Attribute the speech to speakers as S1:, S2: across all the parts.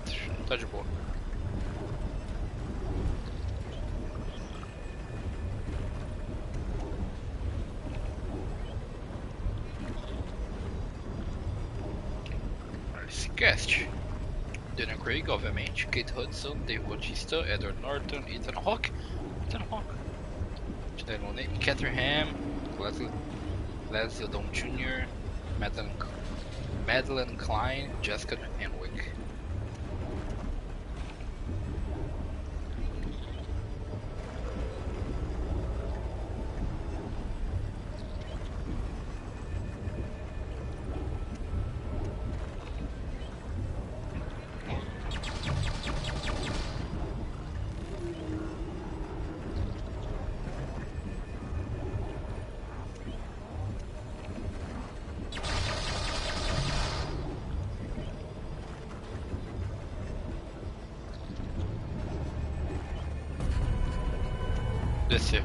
S1: dentro. Tá de boa. Cast. Daniel Craig, obviamente. Kate Hudson, Dave Bautista, Edward Norton, Ethan Hawke. Ethan Hawke. Catherine Ham, Leslie Odom Jr., Madeline Klein, Jessica Henwick. Descer.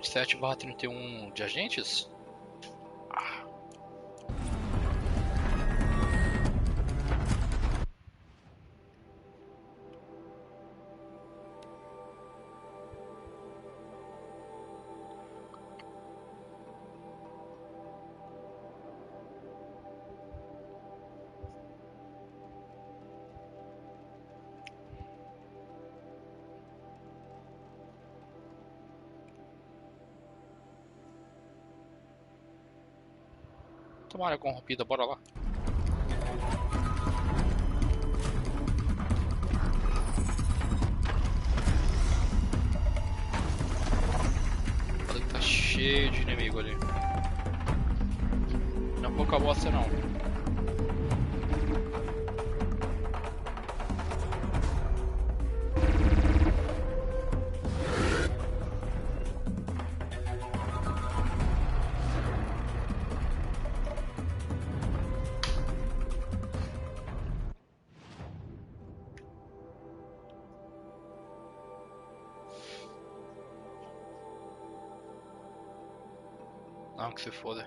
S1: Sete barra 31 de agentes? Tomara corrompida, bora lá. Olha que tá cheio de inimigo ali. Não é pouca bosta não. Não, que se foda.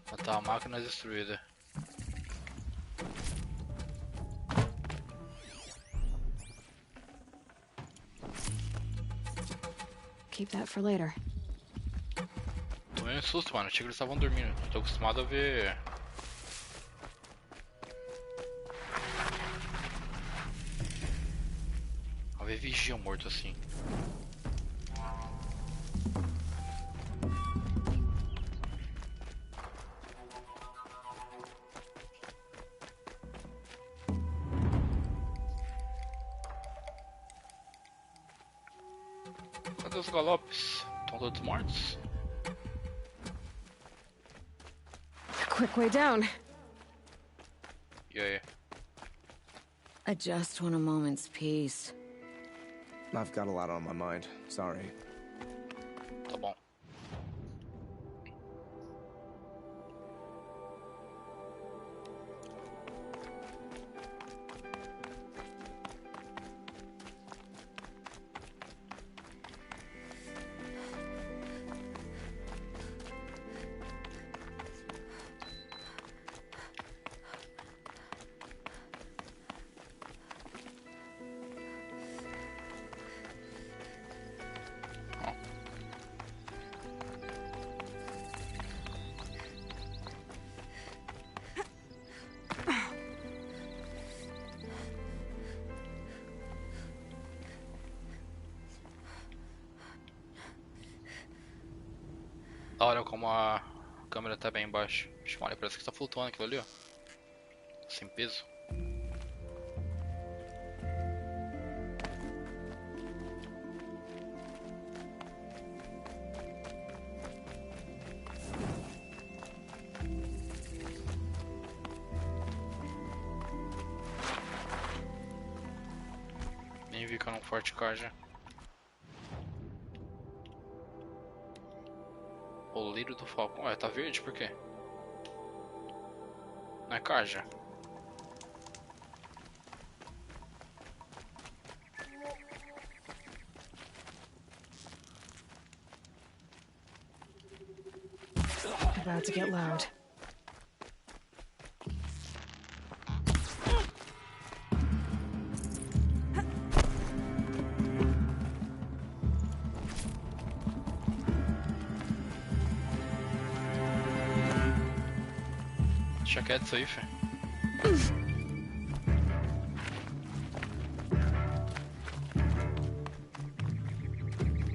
S1: Matar a máquina destruída.
S2: Keep that for later.
S1: Tomei um susto, mano. Achei que eles estavam dormindo. Tô acostumado a ver. A ver vigia morto assim. Cadê os galopes? Estão todos mortos?
S2: Quick way down.
S1: E aí?
S2: I just want a moment's peace.
S3: I've got a lot on my mind. Sorry.
S1: Tá bom. Da hora como a câmera tá bem embaixo. Olha, parece que tá flutuando aquilo ali, ó. Sem peso. fica num Forte Kaja. Oleiro do Falcão. Ué, tá verde por quê? Não é Kaja?
S4: About to get loud.
S1: Deixa quieto isso aí, fé.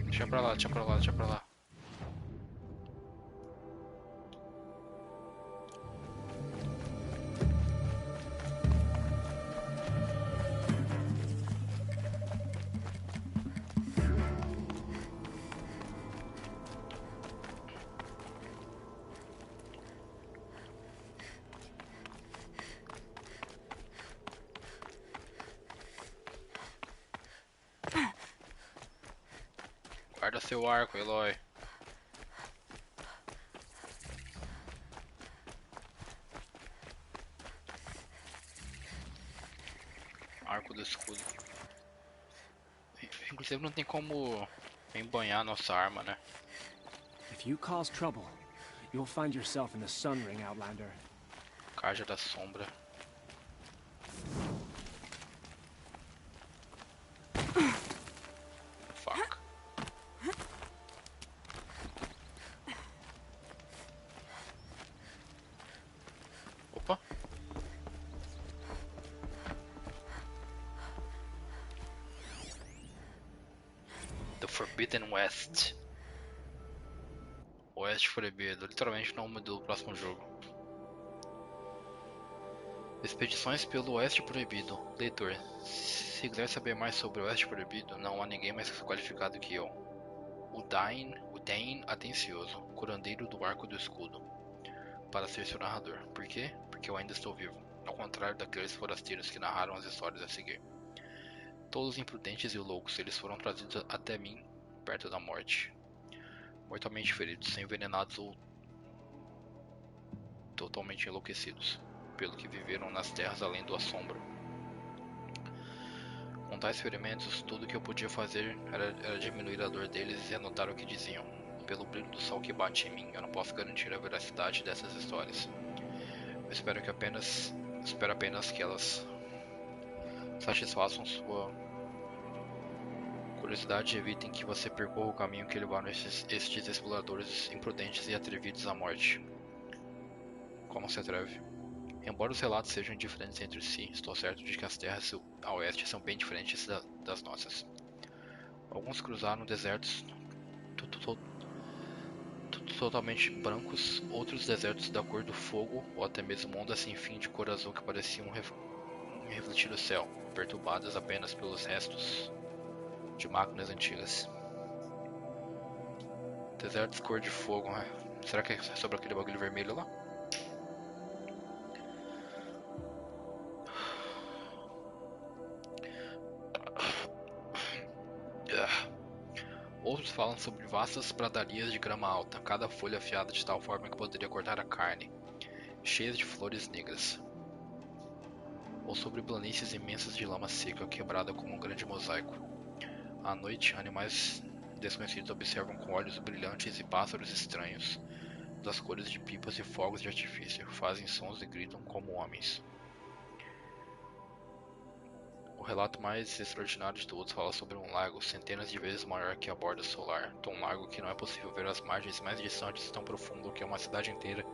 S1: Deixa pra lá, deixa pra lá, deixa pra lá. Guarda seu arco, Eloy. Arco do escudo. Inclusive não tem como embanhar nossa arma, né?
S5: If you cause trouble, you'll find yourself in the Sun Ring, Outlander.
S1: Kaja da Sombra. Fuck. Opa. The Forbidden West. Oeste Proibido. Literalmente o nome do próximo jogo. Expedições pelo Oeste Proibido. Leitor, se quiser saber mais sobre o Oeste Proibido, não há ninguém mais qualificado que eu. O Dain Atencioso, curandeiro do Arco do Escudo, para ser seu narrador. Por quê? Porque eu ainda estou vivo, ao contrário daqueles forasteiros que narraram as histórias a seguir. Todos imprudentes e loucos, eles foram trazidos até mim, perto da morte. Mortalmente feridos, envenenados ou totalmente enlouquecidos, pelo que viveram nas terras além do assombro. Com tais ferimentos, tudo que eu podia fazer era diminuir a dor deles e anotar o que diziam. Pelo brilho do sol que bate em mim, eu não posso garantir a veracidade dessas histórias. Eu espero apenas que elas satisfaçam sua curiosidade e evitem que você percorra o caminho que levaram estes exploradores imprudentes e atrevidos à morte. Como se atreve? Embora os relatos sejam diferentes entre si, estou certo de que as terras a oeste são bem diferentes das nossas. Alguns cruzaram desertos totalmente brancos, outros desertos da cor do fogo, ou até mesmo ondas sem fim de cor azul que pareciam refletir o céu, perturbadas apenas pelos restos de máquinas antigas. Desertos cor de fogo, né? Será que é sobre aquele bagulho vermelho lá? Outros falam sobre vastas pradarias de grama alta, cada folha afiada de tal forma que poderia cortar a carne, cheias de flores negras. Ou sobre planícies imensas de lama seca, quebrada como um grande mosaico. À noite, animais desconhecidos observam com olhos brilhantes e pássaros estranhos, das cores de pipas e fogos de artifício, fazem sons e gritam como homens. O relato mais extraordinário de todos fala sobre um lago centenas de vezes maior que a borda solar, tão largo que não é possível ver as margens mais distantes, tão profundo que é uma cidade inteira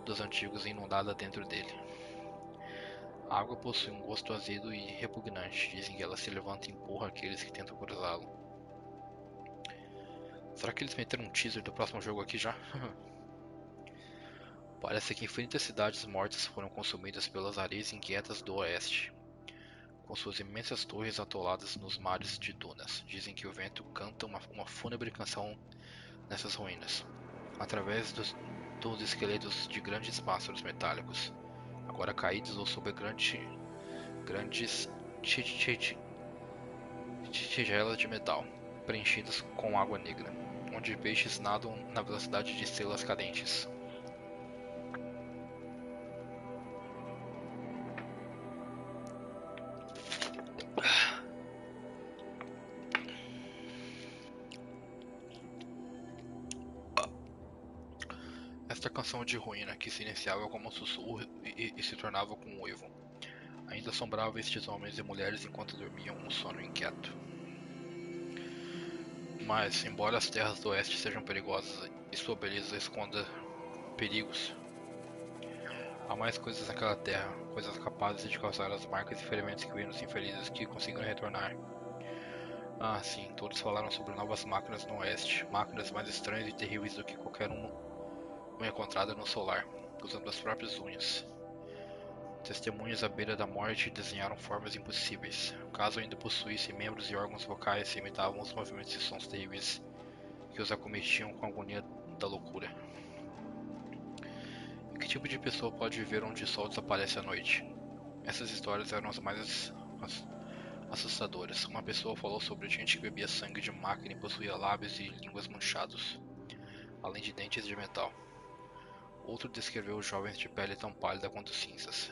S1: dos antigos inundada dentro dele. A água possui um gosto azedo e repugnante, dizem que ela se levanta e empurra aqueles que tentam cruzá-lo. Será que eles meteram um teaser do próximo jogo aqui já? Parece que infinitas cidades mortas foram consumidas pelas areias inquietas do oeste, com suas imensas torres atoladas nos mares de dunas. Dizem que o vento canta uma fúnebre canção nessas ruínas, através dos esqueletos de grandes pássaros metálicos, agora caídos ou sob grandes tigelas de metal, preenchidas com água negra, onde peixes nadam na velocidade de estrelas cadentes. Esta canção de ruína, que se iniciava como um sussurro e se tornava com um uivo, ainda assombrava estes homens e mulheres enquanto dormiam um sono inquieto. Mas, embora as terras do oeste sejam perigosas e sua beleza esconda perigos, há mais coisas naquela terra, coisas capazes de causar as marcas e ferimentos que vêm nos infelizes que conseguiram retornar. Ah, sim, todos falaram sobre novas máquinas no oeste, máquinas mais estranhas e terríveis do que qualquer uma encontrada no solar, usando as próprias unhas. Testemunhas à beira da morte desenharam formas impossíveis. Caso ainda possuíssem membros e órgãos vocais, imitavam os movimentos e sons terríveis que os acometiam com a agonia da loucura. E que tipo de pessoa pode viver onde o sol desaparece à noite? Essas histórias eram as mais assustadoras. Uma pessoa falou sobre gente que bebia sangue de máquina e possuía lábios e línguas manchados, além de dentes de metal. Outro descreveu jovens de pele tão pálida quanto cinzas,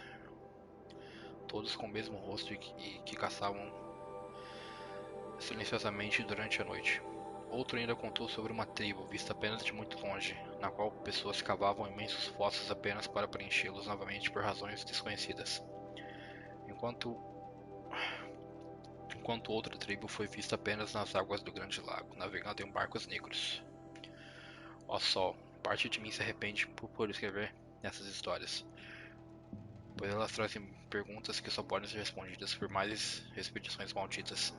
S1: todos com o mesmo rosto e que caçavam silenciosamente durante a noite. Outro ainda contou sobre uma tribo, vista apenas de muito longe, na qual pessoas cavavam imensos fossos apenas para preenchê-los novamente por razões desconhecidas. Enquanto outra tribo foi vista apenas nas águas do Grande Lago, navegando em barcos negros. Ó sol, parte de mim se arrepende por escrever essas histórias, pois elas trazem perguntas que só podem ser respondidas por mais expedições malditas.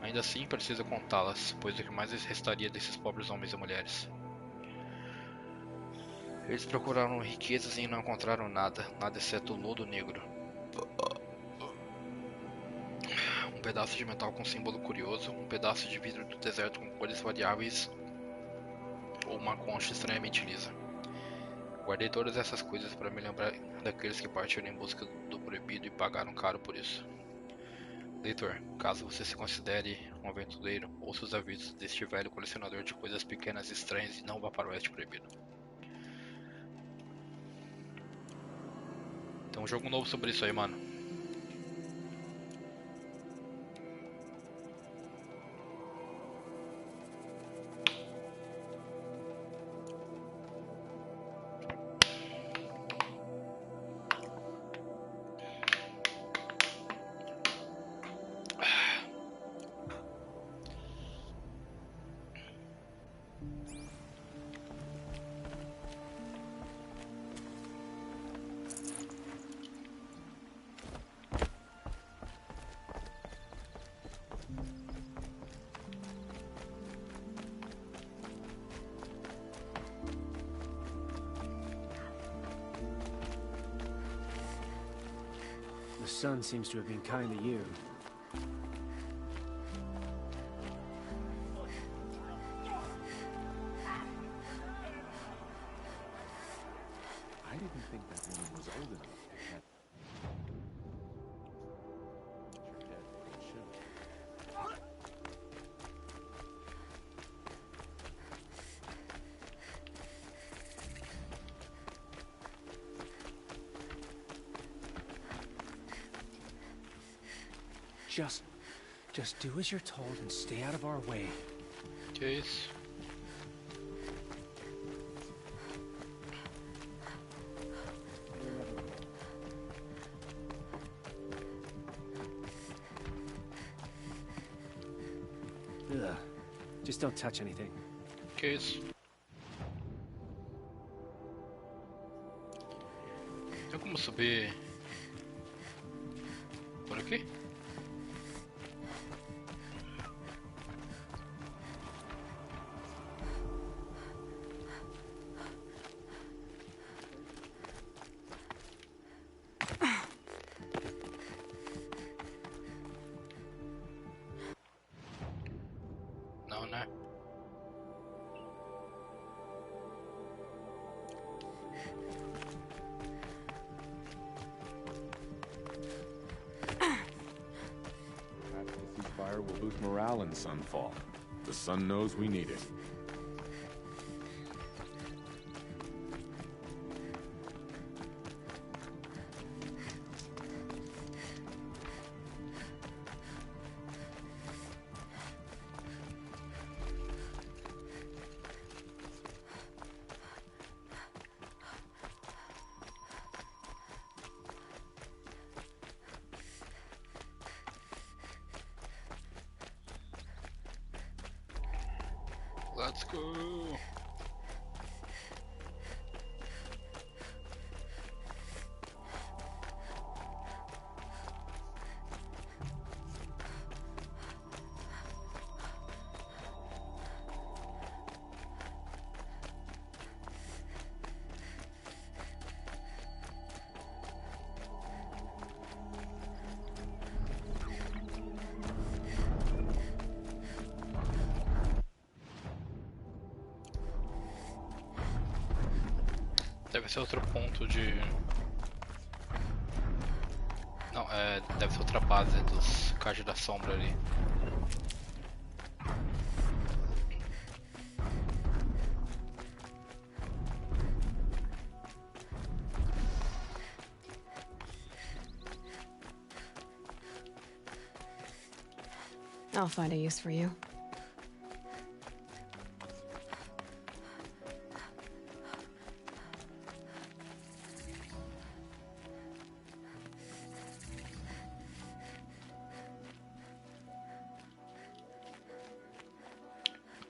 S1: Ainda assim, preciso contá-las, pois o que mais restaria desses pobres homens e mulheres? Eles procuraram riquezas e não encontraram nada, nada exceto o lodo negro. Um pedaço de metal com símbolo curioso, um pedaço de vidro do deserto com cores variáveis ou uma concha estranhamente lisa. Guardei todas essas coisas para me lembrar daqueles que partiram em busca do proibido e pagaram caro por isso. Leitor, caso você se considere um aventureiro, ouça os avisos deste velho colecionador de coisas pequenas e estranhas e não vá para o oeste proibido. Tem um jogo novo sobre isso aí, mano.
S5: The sun seems to have been kind to you.
S3: I didn't think that woman was old enough to have...
S5: Just do as you're told and stay out of our way.
S1: Que isso?
S5: Ugh. Just don't touch anything.
S1: Que isso? Tem como subir por aqui? Não, né?
S3: fire will boost morale in Sunfall. The sun knows we need it.
S1: Let's go. Deve ser outro ponto de... Não, deve ser outra base dos Cajos da Sombra ali.
S4: I'll find a use for you.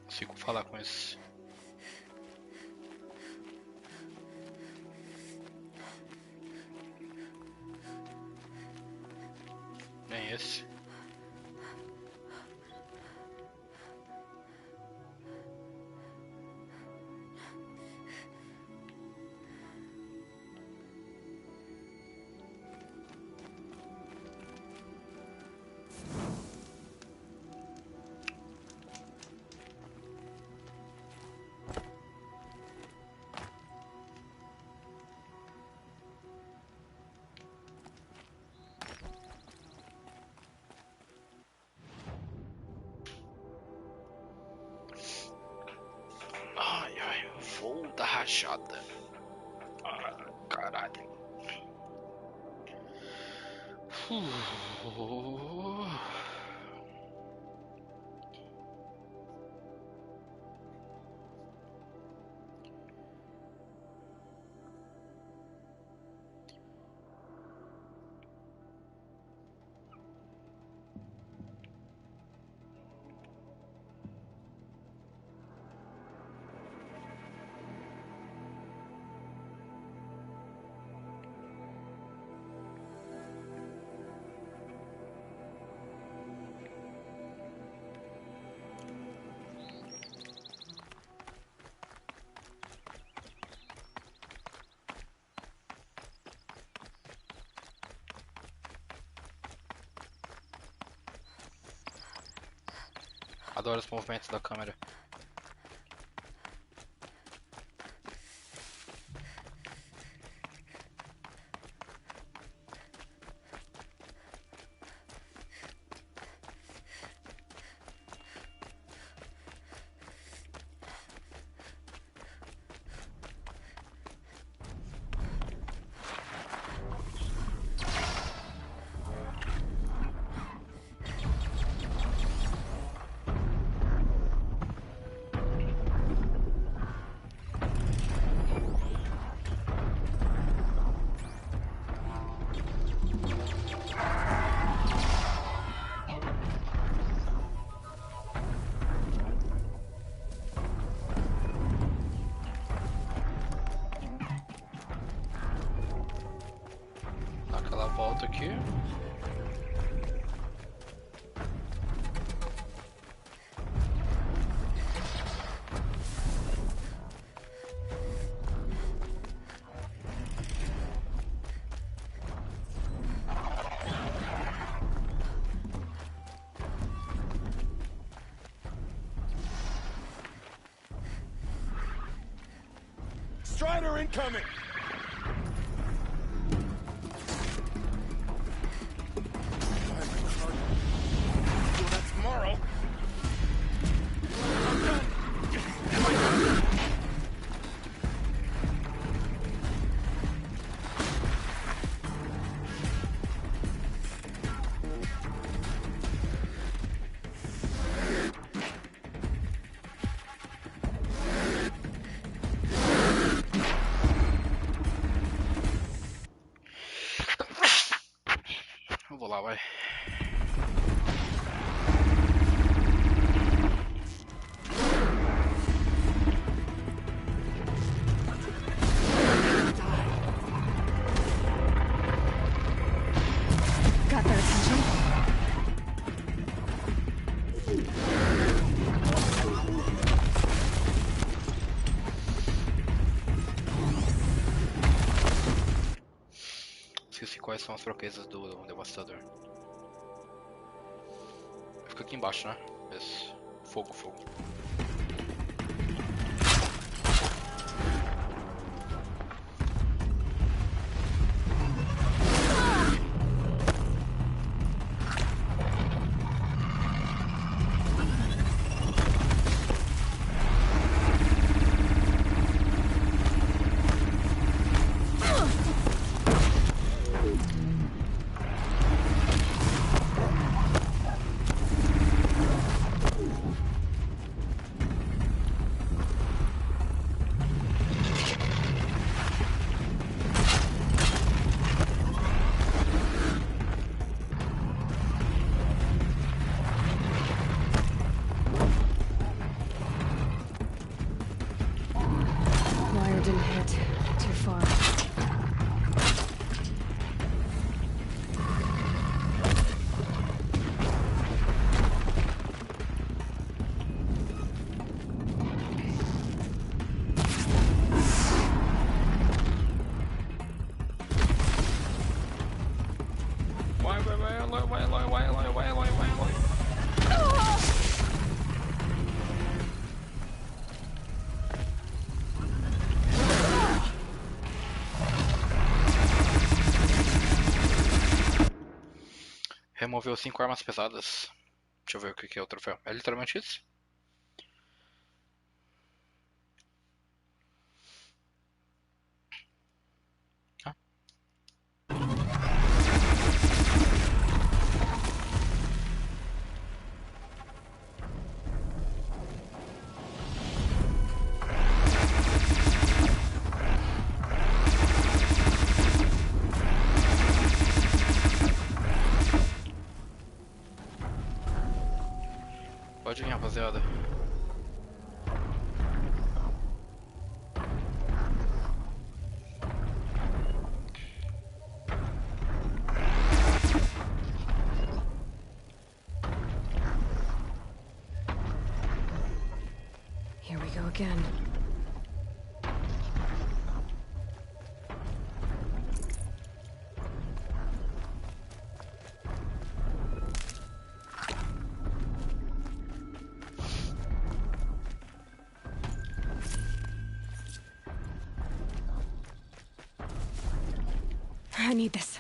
S1: Consigo falar com esse. Nem esse. Voo da rachada. Ah, caralho. Adoro os movimentos da câmera. Aquela volta aqui.
S3: Strider incoming! That's
S1: tomorrow. Eu vou lá, vai.
S4: Got their attention?
S1: Esqueci quais são as fraquezas do Devastador. Fica aqui embaixo, né? Isso. Fogo, fogo.
S4: Wire didn't hit. Too far.
S1: Vai. Removeu 5 armas pesadas. Deixa eu ver o que é o troféu. É literalmente isso? Ah. Pode vir, rapaziada.
S4: Here we go again. I need this.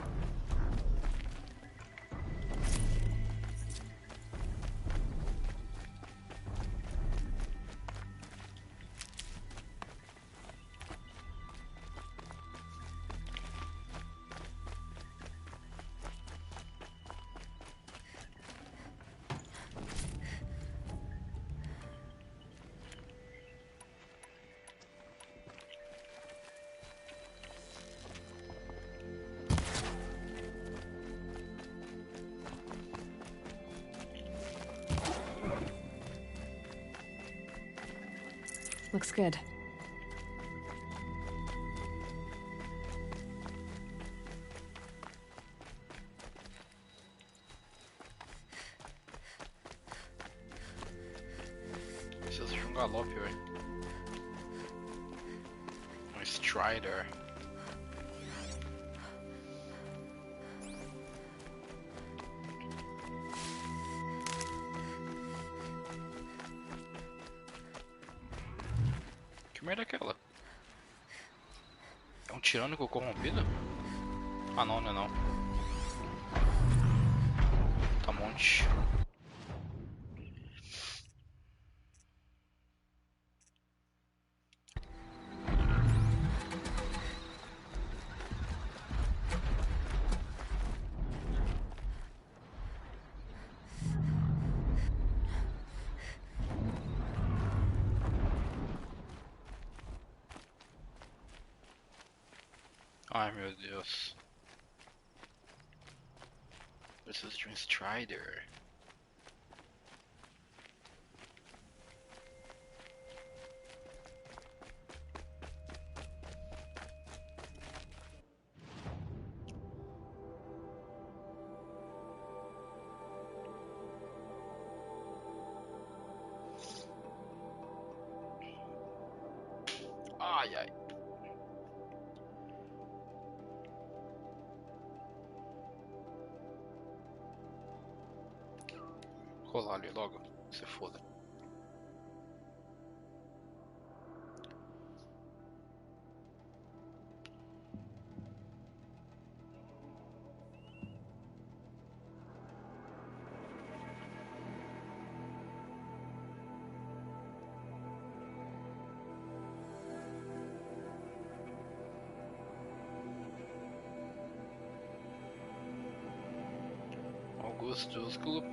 S4: Looks good.
S1: Preciso de um galope, velho. Um Strider. Que merda é aquela? É um tirânico corrompido? Ah não, não é não. Tá um monte. Ai meu Deus. Preciso de um Strider. Ai ai. Rolar ali logo. Se foda. Augustus Gloop.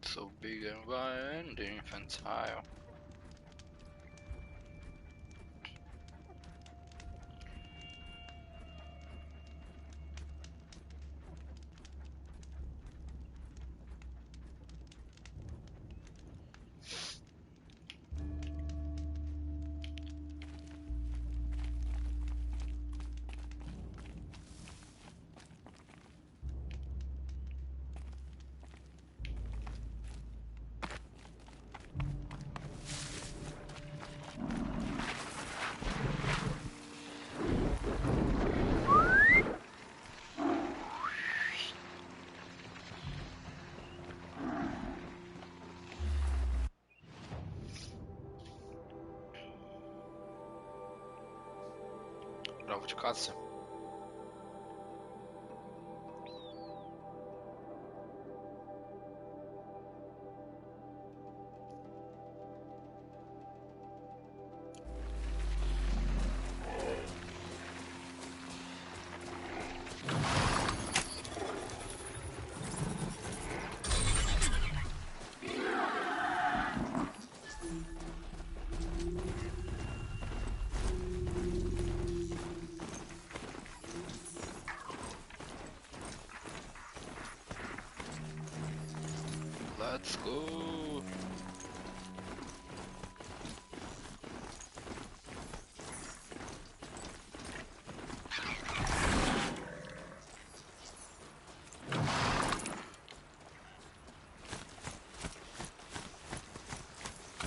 S1: So big and violent, infantile. Prova de caça. Let's go.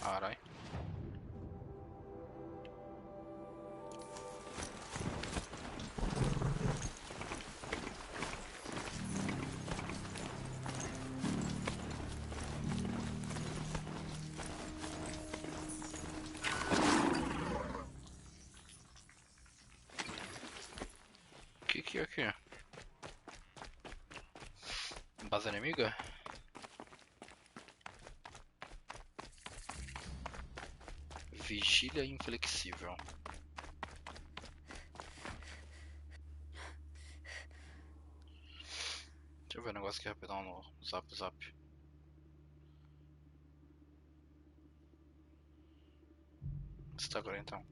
S1: Carai. Que é aqui? Base inimiga? Vigília inflexível. Deixa eu ver o negócio aqui rapidão no Zap. Instagram então.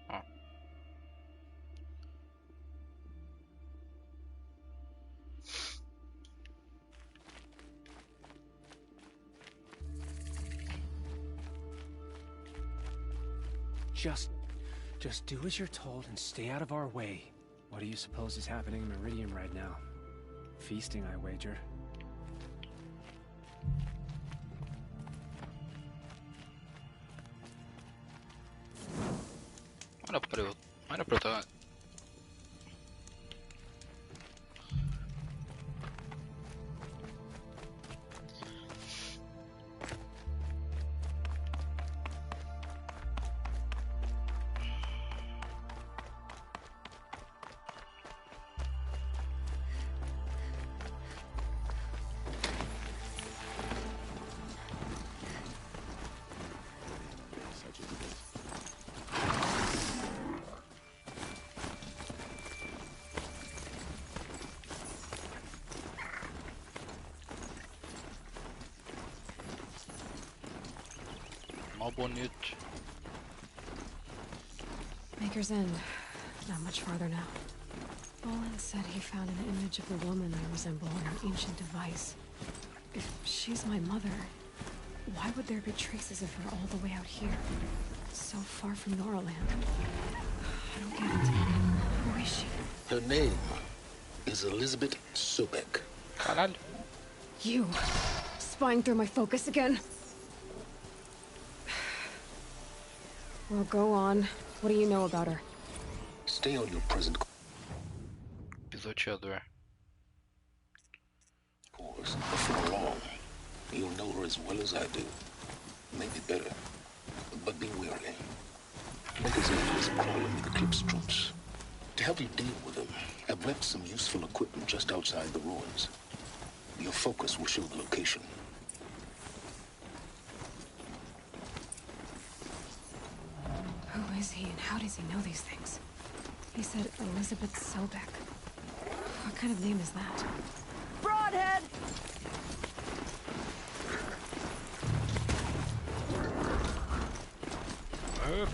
S1: Ah.
S5: Just do as you're told and stay out of our way. What do you suppose is happening in Meridian right now? Feasting, I wager.
S1: Olha pra eu tá. Ó bonito.
S4: Maker's End. Not much farther now. Olin said he found an image of a woman I resemble on an ancient device. If she's my mother, why would there be traces of her all the way out here? So far from Noraland. I don't get it. Who is she?
S6: Her name is Elizabeth Sobek.
S1: Caralho.
S4: You! Spying through my focus again? Well, go on. What do you know about her?
S6: Stay on your present
S1: Pisoteador.
S6: course. Before long, you'll know her as well as I do. Maybe better. But be wary. Maker's End is crawling with Eclipse troops. To help you deal with them, I've left some useful equipment just outside the ruins. Your focus will show the location.
S4: Who is he and how does he know these things? He said Elizabeth Sobek. What kind of name is that?
S7: Broadhead!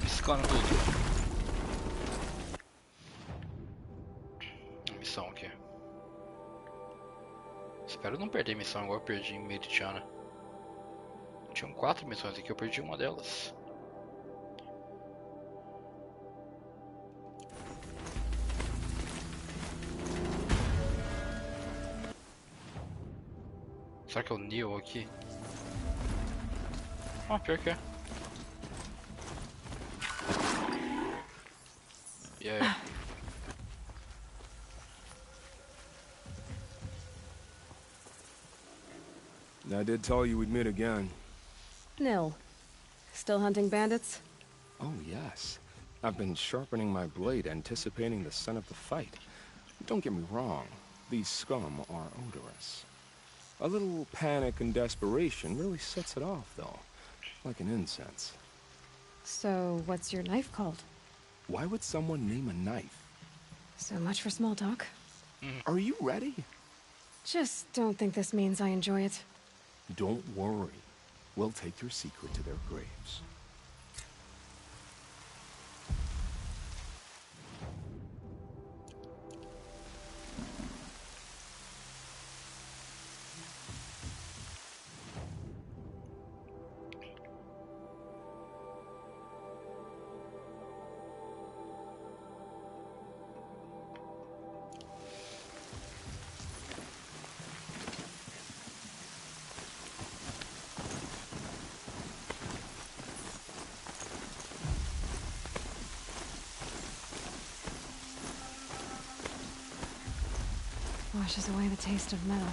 S1: Piscando tudo. Missão aqui. Espero não perder missão igual eu perdi em Meridiana. Tinham 4 missões aqui, eu perdi uma delas. Será que é o Neo aqui? Ah, pior que é. Yeah.
S3: I did tell you we'd meet again.
S4: Nil. Still hunting bandits?
S3: Oh, yes. I've been sharpening my blade, anticipating the scent of the fight. Don't get me wrong. These scum are odorous. A little panic and desperation really sets it off, though. Like an incense.
S4: So, what's your knife called?
S3: Why would someone name a knife?
S4: So much for small talk.
S3: Are you ready?
S4: Just don't think this means I enjoy it.
S3: Don't worry. We'll take your secret to their graves.
S4: Washes away the taste of metal.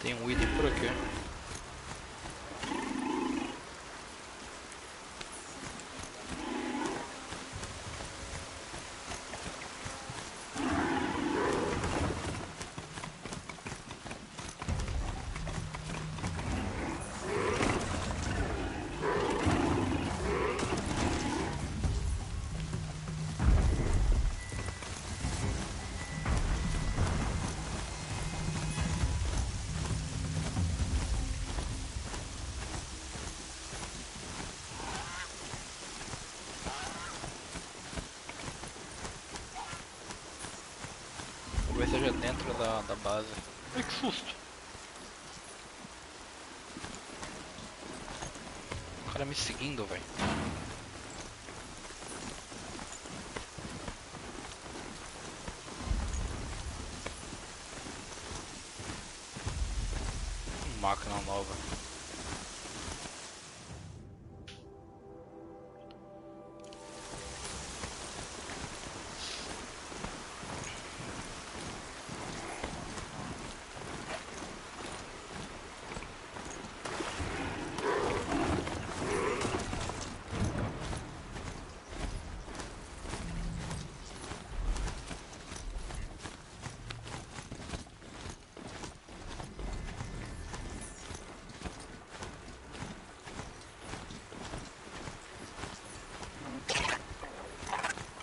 S1: Tem um item por aqui. Talvez seja dentro da base. Ai, que susto! O cara me seguindo, velho. máquina nova.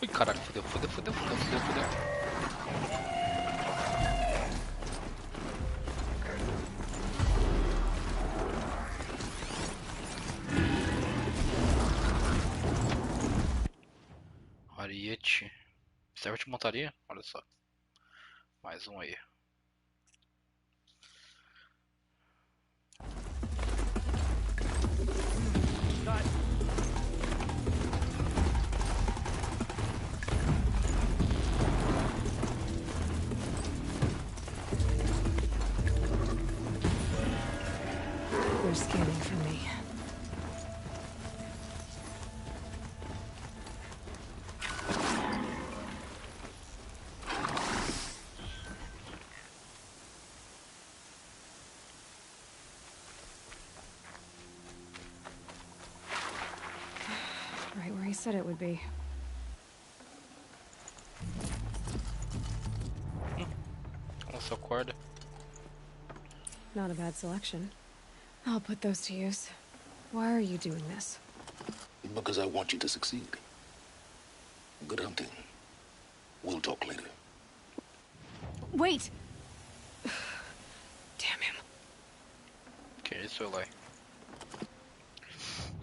S1: Ui, caraca, fudeu. Ariete. Serve de montaria? Olha só. Mais um aí.
S4: They're scanning for me. Right where he said it would be.
S1: Nossa, corda.
S4: Not a bad selection. I'll put those to use. Why are you doing this?
S6: Because I want you to succeed. Good hunting. We'll talk later.
S4: Wait! Damn him.
S1: Que isso, Eloy?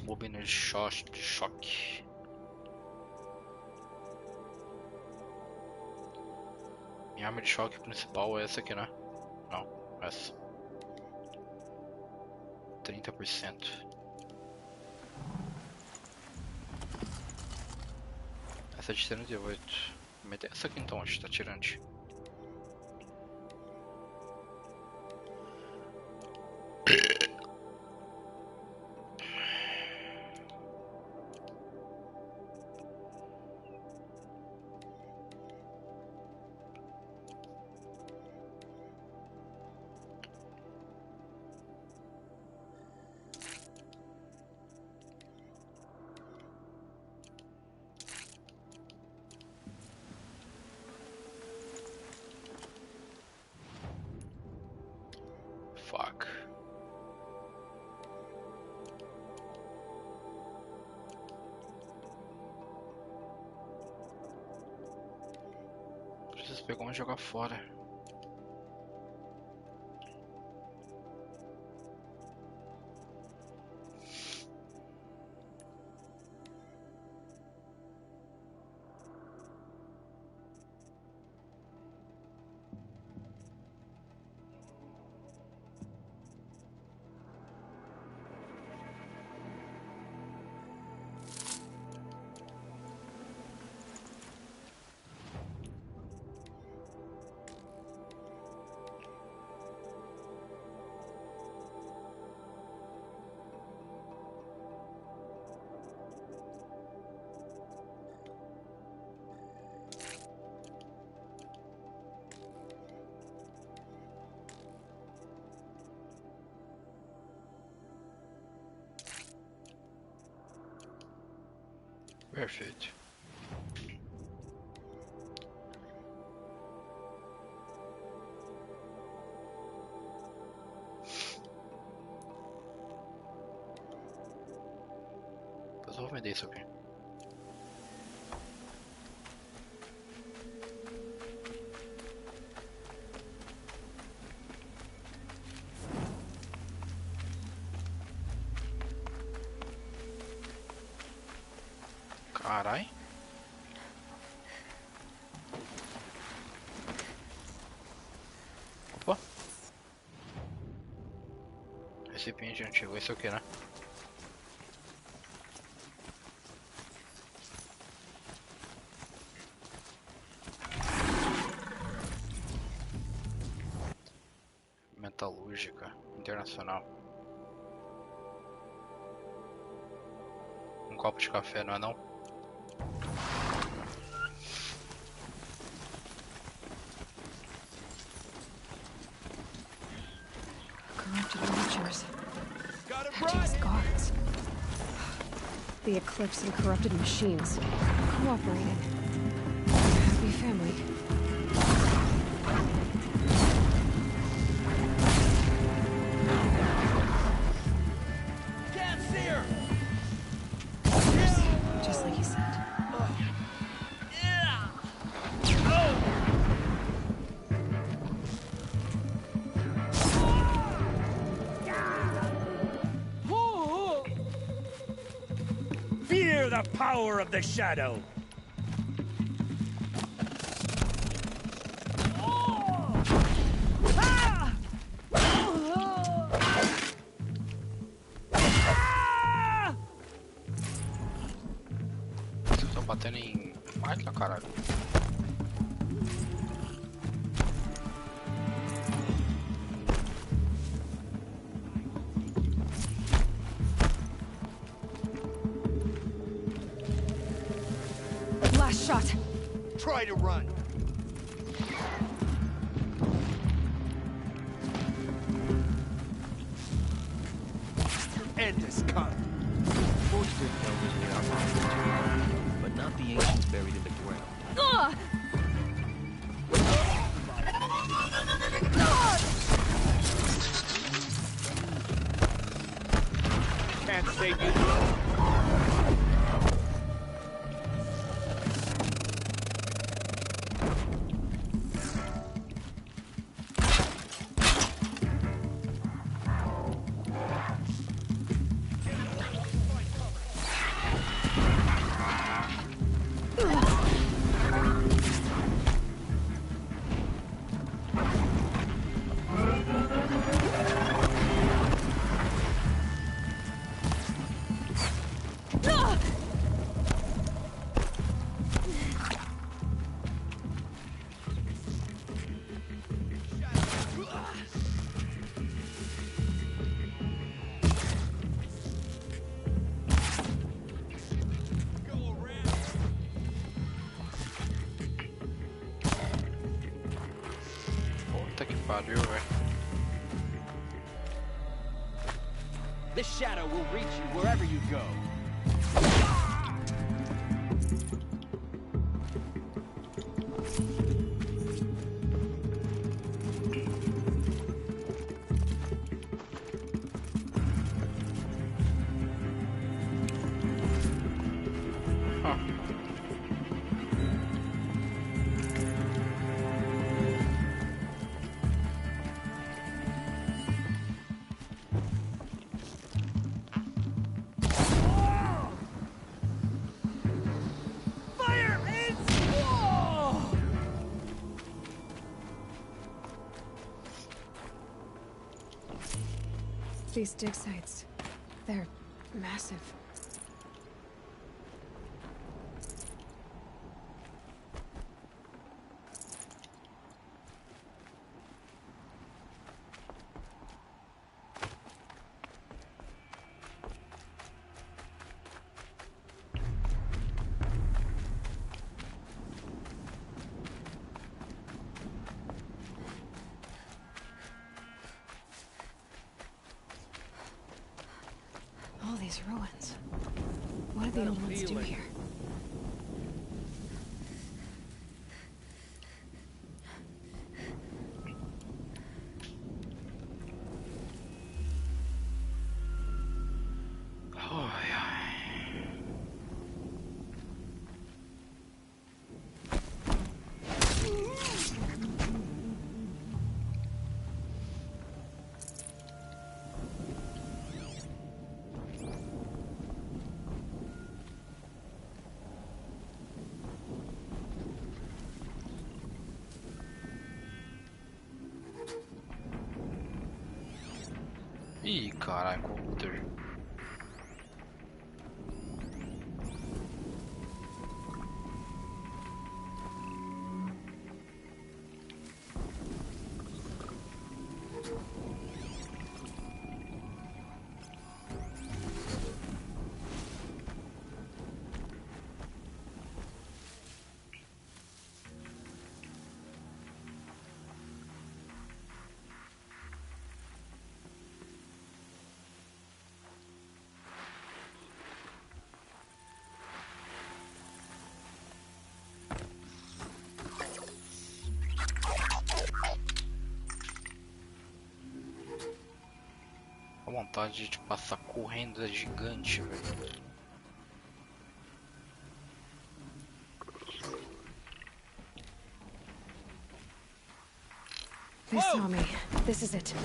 S1: Bobina de choque. Minha arma de choque principal é essa aqui, né? Não, essa. 30%. Essa é de 38. Vou meter essa aqui então, acho que tá tirante. Fuck. Preciso pegar uma e jogar fora. Perfeito. Depois eu vou vender isso aqui. Carai. Opa. Recipiente antigo, esse aqui, né? Metalúrgica, internacional. Um copo de café, não é não?
S4: Corrupted watchers. Antiques guards. The Eclipse and corrupted machines. Cooperating. Happy family.
S7: Can't see her!
S4: Just like he said.
S7: Fear the power of the shadow!
S1: Vocês estão batendo em máquina, caralho.
S4: Last shot.
S7: Try to run! Your end is come.
S8: Most of elders were out, but not the ancients buried in the ground.
S4: Ugh!
S7: Can't save you.
S1: Puta que pariu, velho.
S8: The shadow will reach you wherever you go.
S7: Fire in school!
S4: These dig sites. They're massive. All these ruins. What did the old ones do here?
S1: Ai, ai. Ih, caralho, computer. A vontade de passar correndo é gigante, velho.
S4: They saw me. This is it.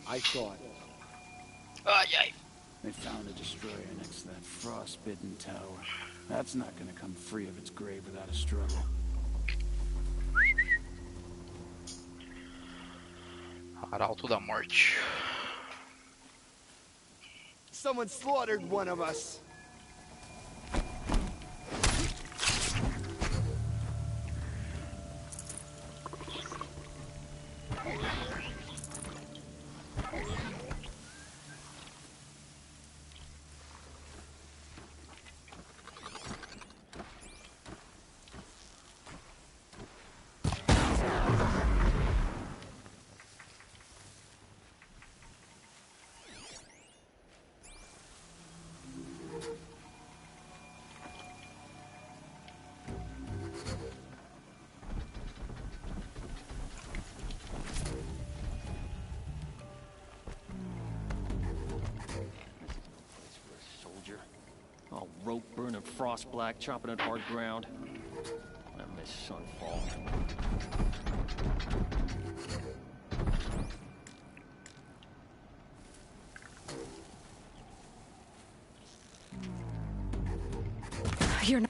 S9: I thought.
S1: Ai, ai.
S10: They found a destroyer next to that frostbitten tower. That's not gonna come free of its grave without a struggle.
S1: Arauto da Morte.
S7: Someone slaughtered one of us.
S8: All rope burning frost black, chopping at hard ground. I miss Sunfall.
S4: You're not.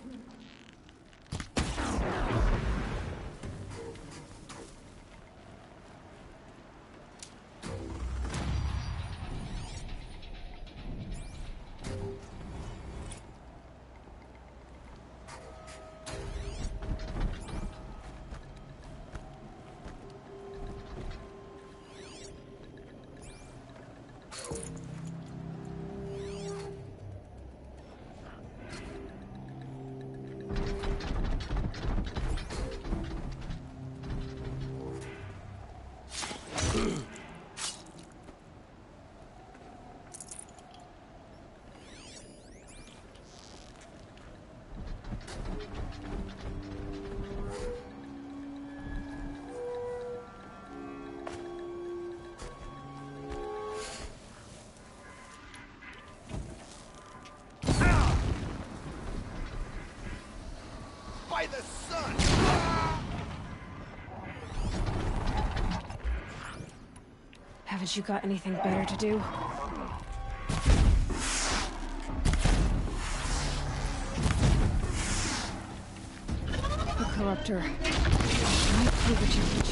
S7: By the sun!
S4: Haven't you got anything better to do? A corruptor. Might prove a challenge.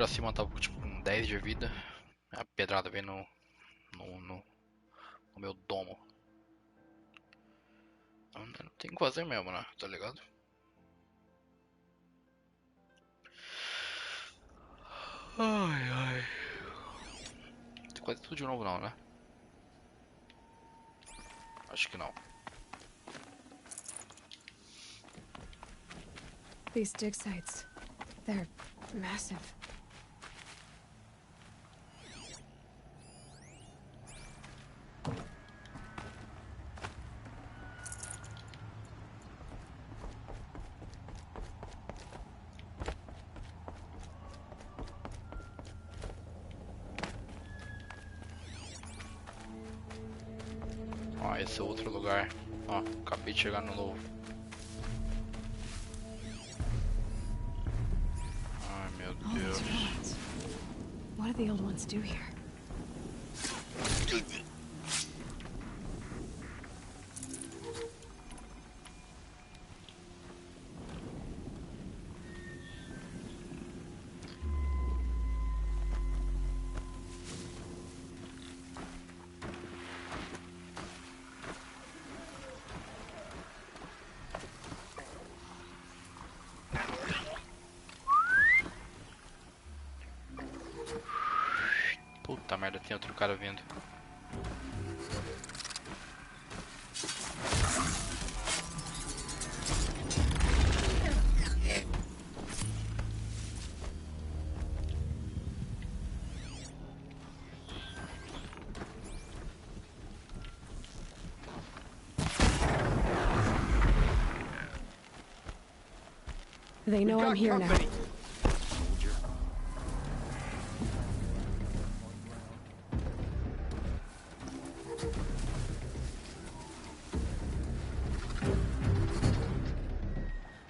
S1: pra cima, tava tipo com 10 de vida. A pedrada veio no meu domo. Não tem que fazer mesmo, né? Tá ligado? Ai, ai. Tem quase tudo de novo não, né? Acho que não.
S4: These dig sites, they're massive.
S1: Ó, esse é outro lugar. Ó, acabei de chegar no novo. Ai, meu Deus.
S4: What do the old ones do here?
S1: Puta merda, tem outro cara vindo.
S4: They know I'm here now.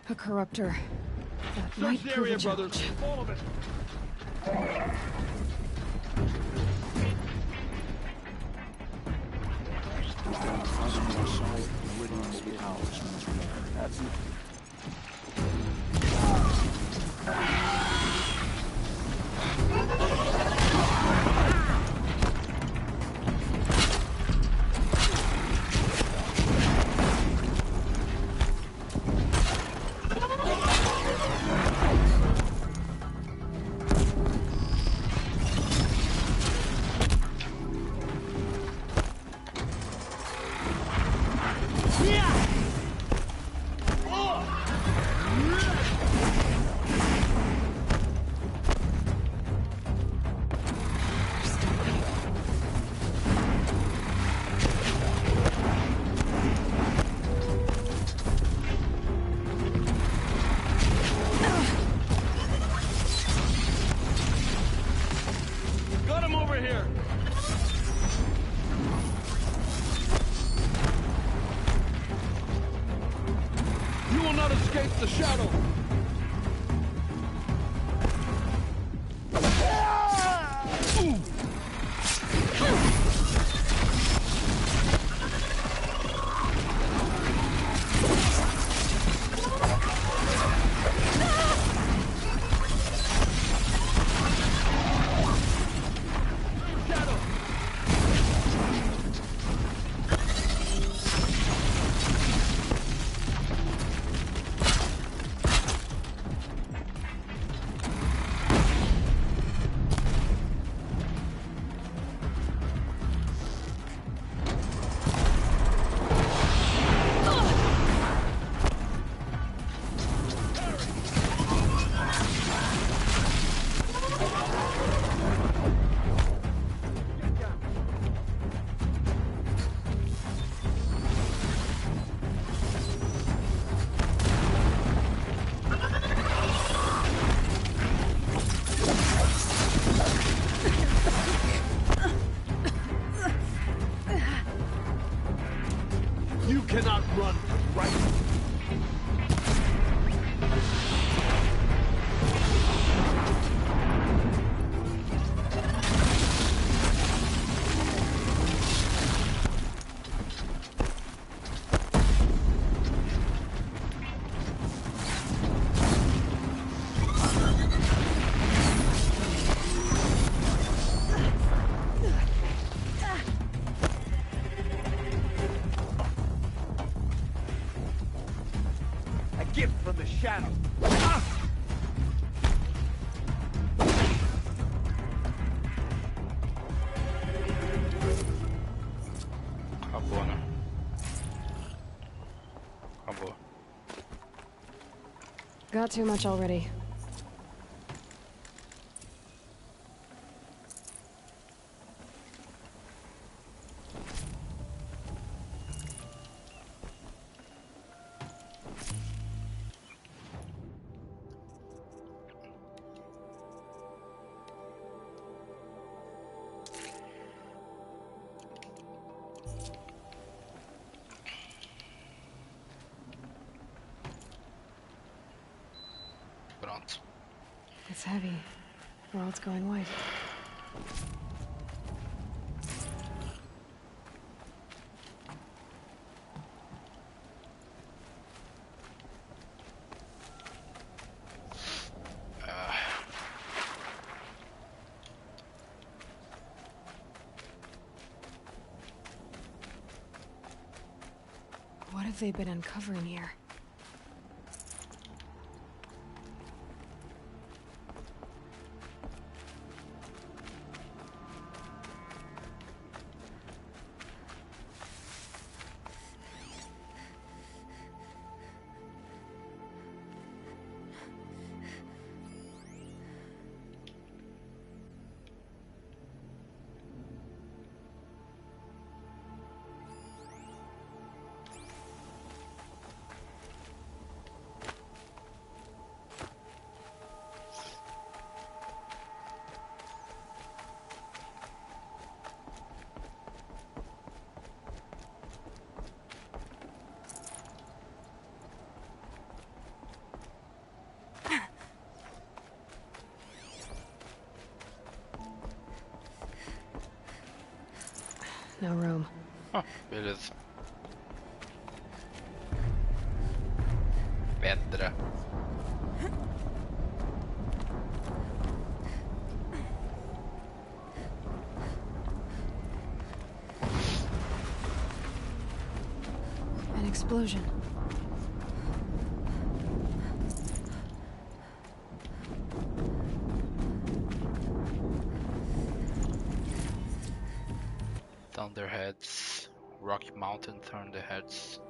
S4: A corruptor. That might prove a challenge.
S7: All of it.
S10: That's
S7: Got him over here. You will not escape the shadow. gift from the shadow.
S1: Acabou, né? Acabou.
S4: Got too much already.
S1: Pronto.
S4: It's heavy. Well, it's going white. What have they been uncovering here? No room.
S1: Ah, beleza. Pedra.
S4: An explosion.
S1: Thunderheads. Rocky Mountain Thunderheads.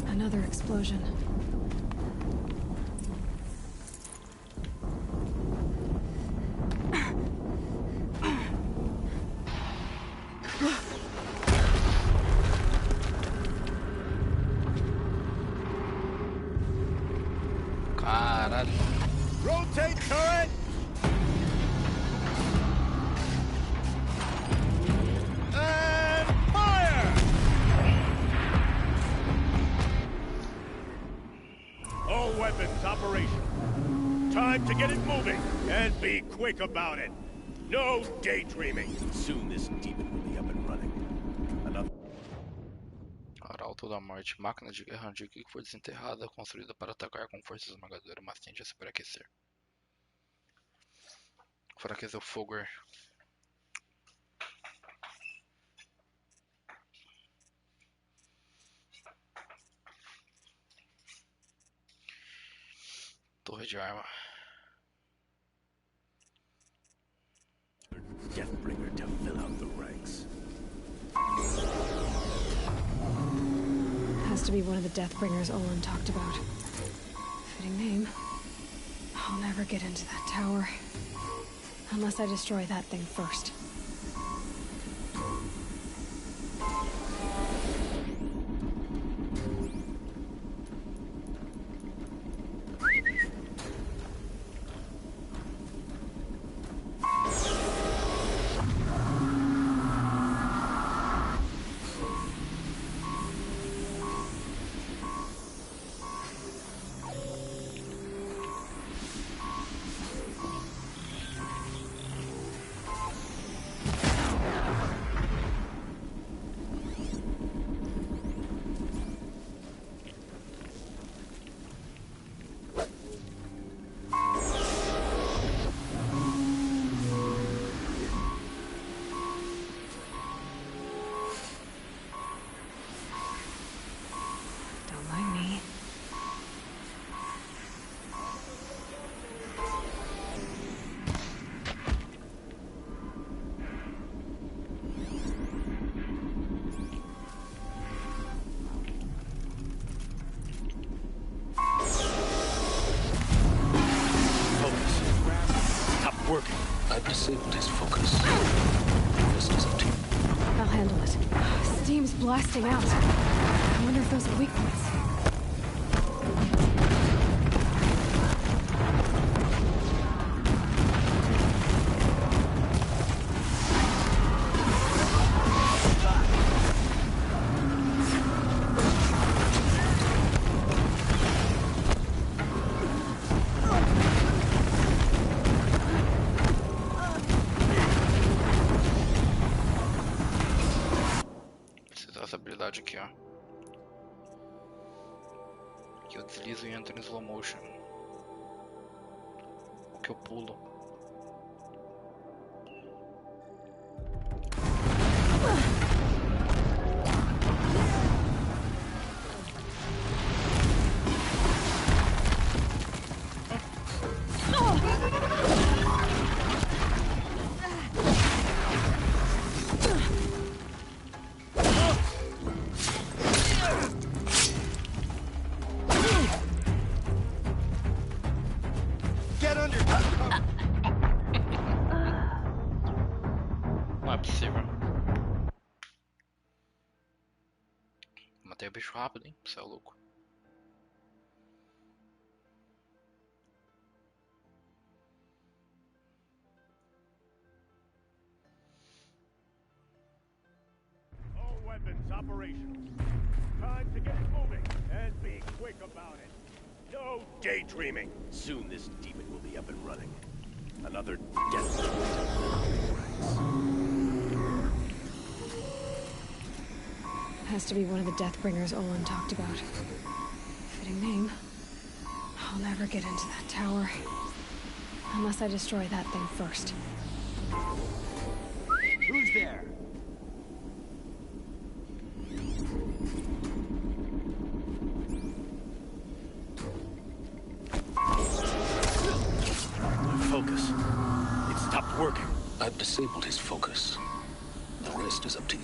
S4: Another explosion.
S1: Caralho.
S7: Rotate turret! And fire! All weapons operational. Time to get it moving, and be quick about it. No daydreaming. Soon this demon will be up and running. Another...
S1: Arauto da Morte. Máquina de guerra antiga que foi desenterrada, construída para atacar com força esmagadora, mas tende a se enfraquecer. Enfraquecer o fogo. Torre de arma.
S7: Deathbringer to fill out the ranks.
S4: Has to be one of the Deathbringers Olin talked about. Fitting name. I'll never get into that tower. Unless I destroy that thing first.
S7: working.
S6: I've disabled his focus. The rest is up to you.
S4: I'll handle it. Steam's blasting out. I wonder if those are weak points.
S1: Essa habilidade aqui, ó. Que eu deslizo e entro em slow motion. O que eu pulo.
S7: Get under.
S1: Não é possível. Matei o bicho rápido, hein? Você é louco.
S7: All weapons operational. Time to get moving and be quick about it. No daydreaming. Soon this demon will be up and running. Another death.
S4: Has to be one of the Deathbringers Olin talked about. Fitting name. I'll never get into that tower. Unless I destroy that thing first.
S10: Who's there?
S7: Focus. It stopped working.
S6: I've disabled his focus. The rest is up to you.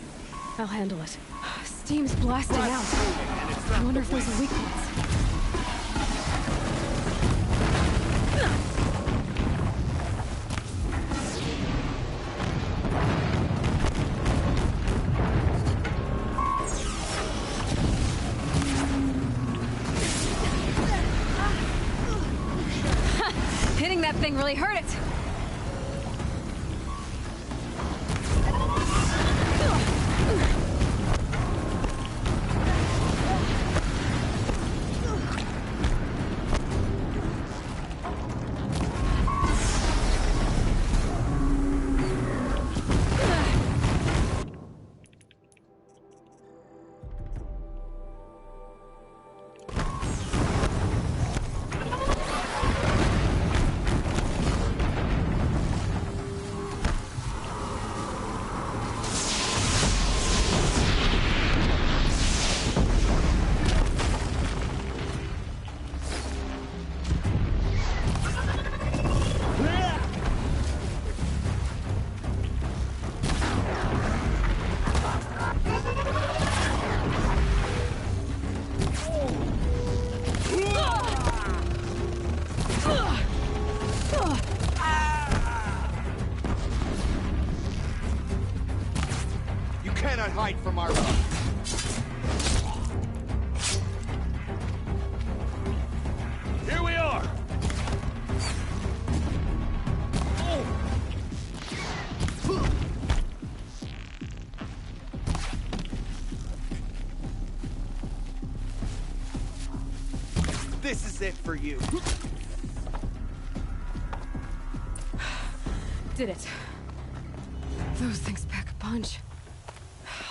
S4: I'll handle it. Steam's blasting out. I wonder if those are weak points. Hitting that thing really hurt it.
S9: You cannot hide from our...
S7: Here we are.
S9: This is it for you.
S4: Did it. Those things pack a punch.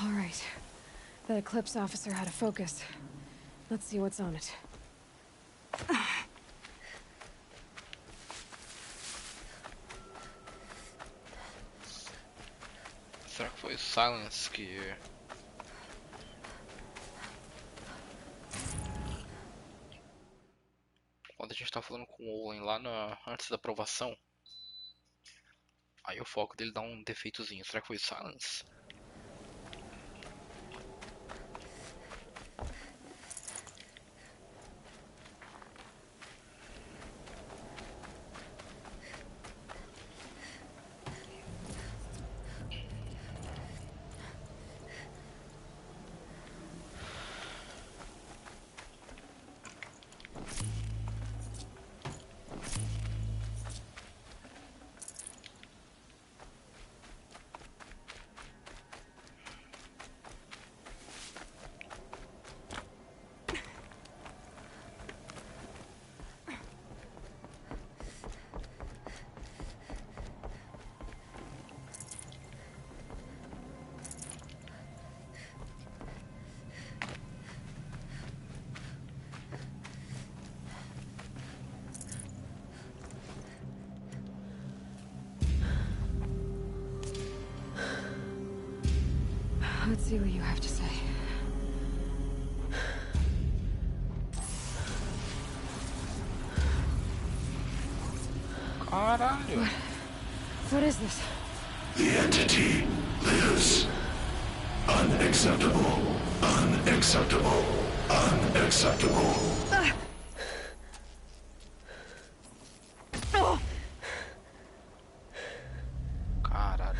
S4: All right. That Eclipse officer had a focus. Let's see what's on it.
S1: Será que foi Silence que... Quando a gente tá falando com o Olin lá antes da aprovação, aí o foco dele dá um defeitozinho. Será que foi Silence?
S4: see what you have to say.
S1: Caralho.
S4: What is this?
S11: The entity lives. Unacceptable. Unacceptable. Unacceptable.
S1: Caralho.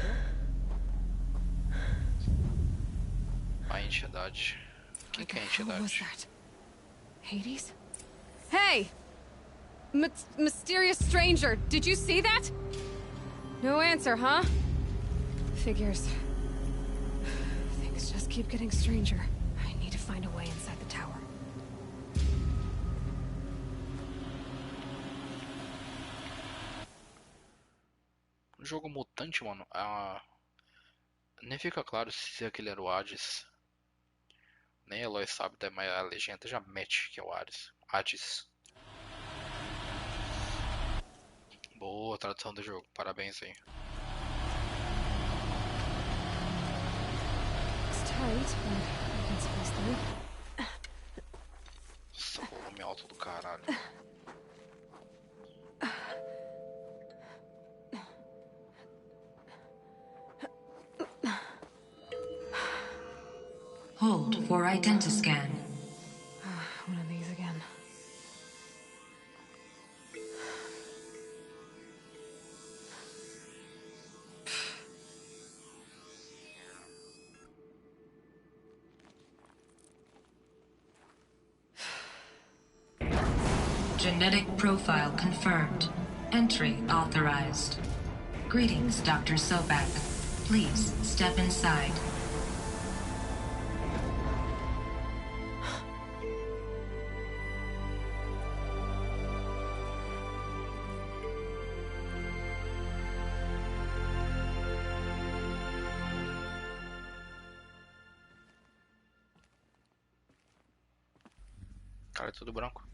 S1: A entidade. Quem que é a
S4: What was
S1: entidade?
S4: that? Hades? Hey! Mysterious stranger, did you see that? No answer, huh? Figures. Things just keep getting stranger. I need to find a way inside the tower.
S1: Um jogo mutante, mano. Nem fica claro se aquele era o Hades. Nem a Eloy sabe, mas a legenda já mete que é o Hades. Hades. Boa tradução do jogo, parabéns aí.
S4: It's tight, but I can squeeze through.
S1: Nossa, volume alto do caralho.
S12: Hold for identiscan.
S4: One of these again.
S12: Genetic profile confirmed. Entry authorized. Greetings, Dr. Sobek. Please step inside.
S1: Cara, é tudo branco.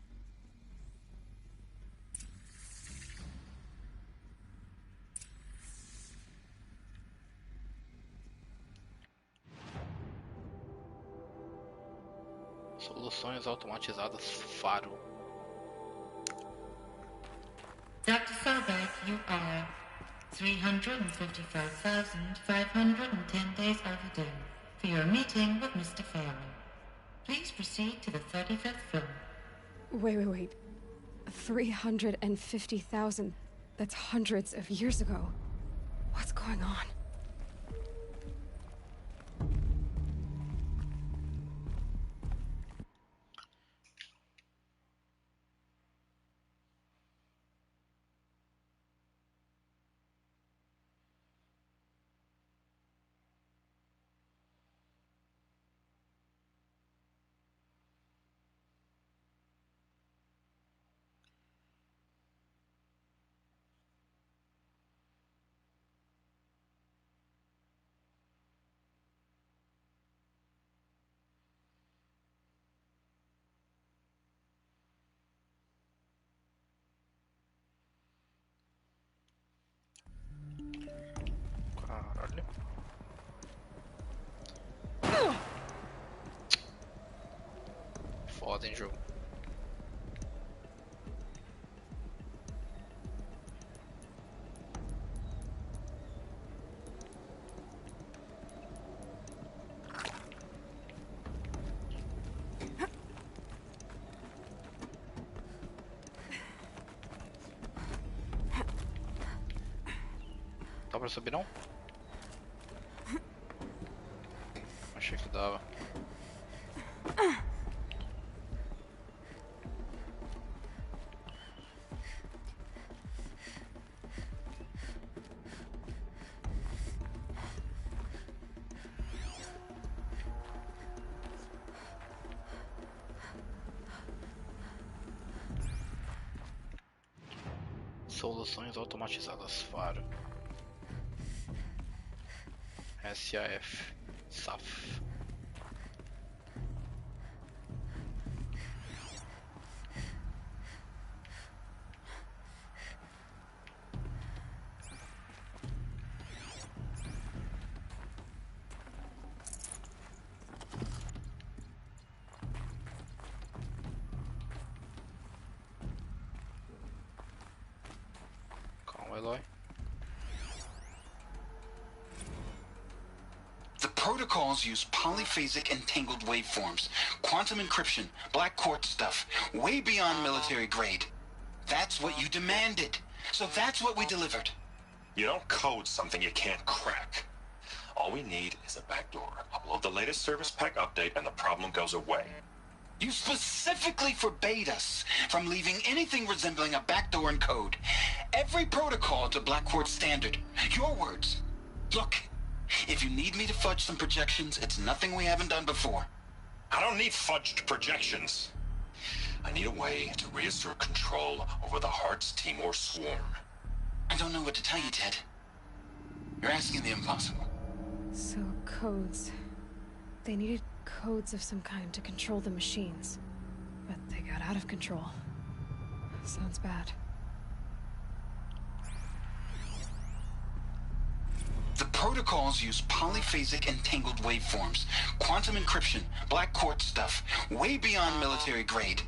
S1: Soluções automatizadas Faro.
S12: Dr. Sobek, you are 355,510 days overdue for your meeting with Mr. Farrell. Please proceed to the 35th floor.
S4: Wait. 350,000. That's hundreds of years ago. What's going on?
S1: Caralho. Foda, hein, jogo. Dá pra subir não? Achei que dava. Soluções automatizadas Faro. SAF. SAF. Eloy.
S13: The protocols use polyphasic entangled waveforms, quantum encryption, black quartz stuff, way beyond military grade. That's what you demanded. So that's what we delivered.
S14: You don't code something you can't crack. All we need is a backdoor. Upload the latest service pack update and the problem goes away.
S13: You specifically forbade us from leaving anything resembling a backdoor in code. Every protocol to Black Quartz standard. Your words. Look, if you need me to fudge some projections, it's nothing we haven't done before.
S14: I don't need fudged projections. I need a way to reassert control over the Heart's Timor swarm.
S13: I don't know what to tell you, Ted. You're asking the impossible.
S4: So, codes. They needed codes of some kind to control the machines. But they got out of control. Sounds bad.
S13: The protocols use polyphasic entangled waveforms, quantum encryption, black quartz stuff, way beyond military grade.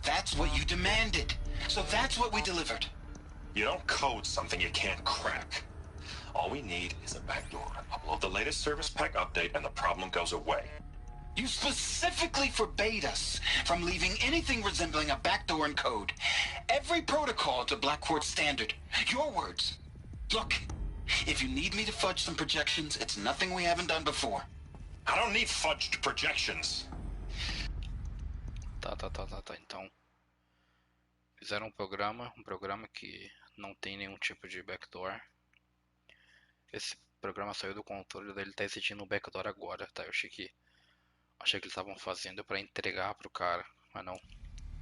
S13: That's what you demanded. So that's what we delivered.
S14: You don't code something you can't crack. All we need is a backdoor. Upload the latest service pack update and the problem goes away.
S13: You specifically forbade us from leaving anything resembling a backdoor in code. Every protocol to Black Quartz standard. Your words. Look, if you need me to fudge some projections, it's nothing we haven't done before.
S14: I don't need fudged projections.
S1: Tá. Então, fizeram um programa que não tem nenhum tipo de backdoor. Esse programa saiu do controle, daí ele tá exigindo um backdoor agora, tá? Eu achei que eles estavam fazendo pra entregar pro cara, mas não.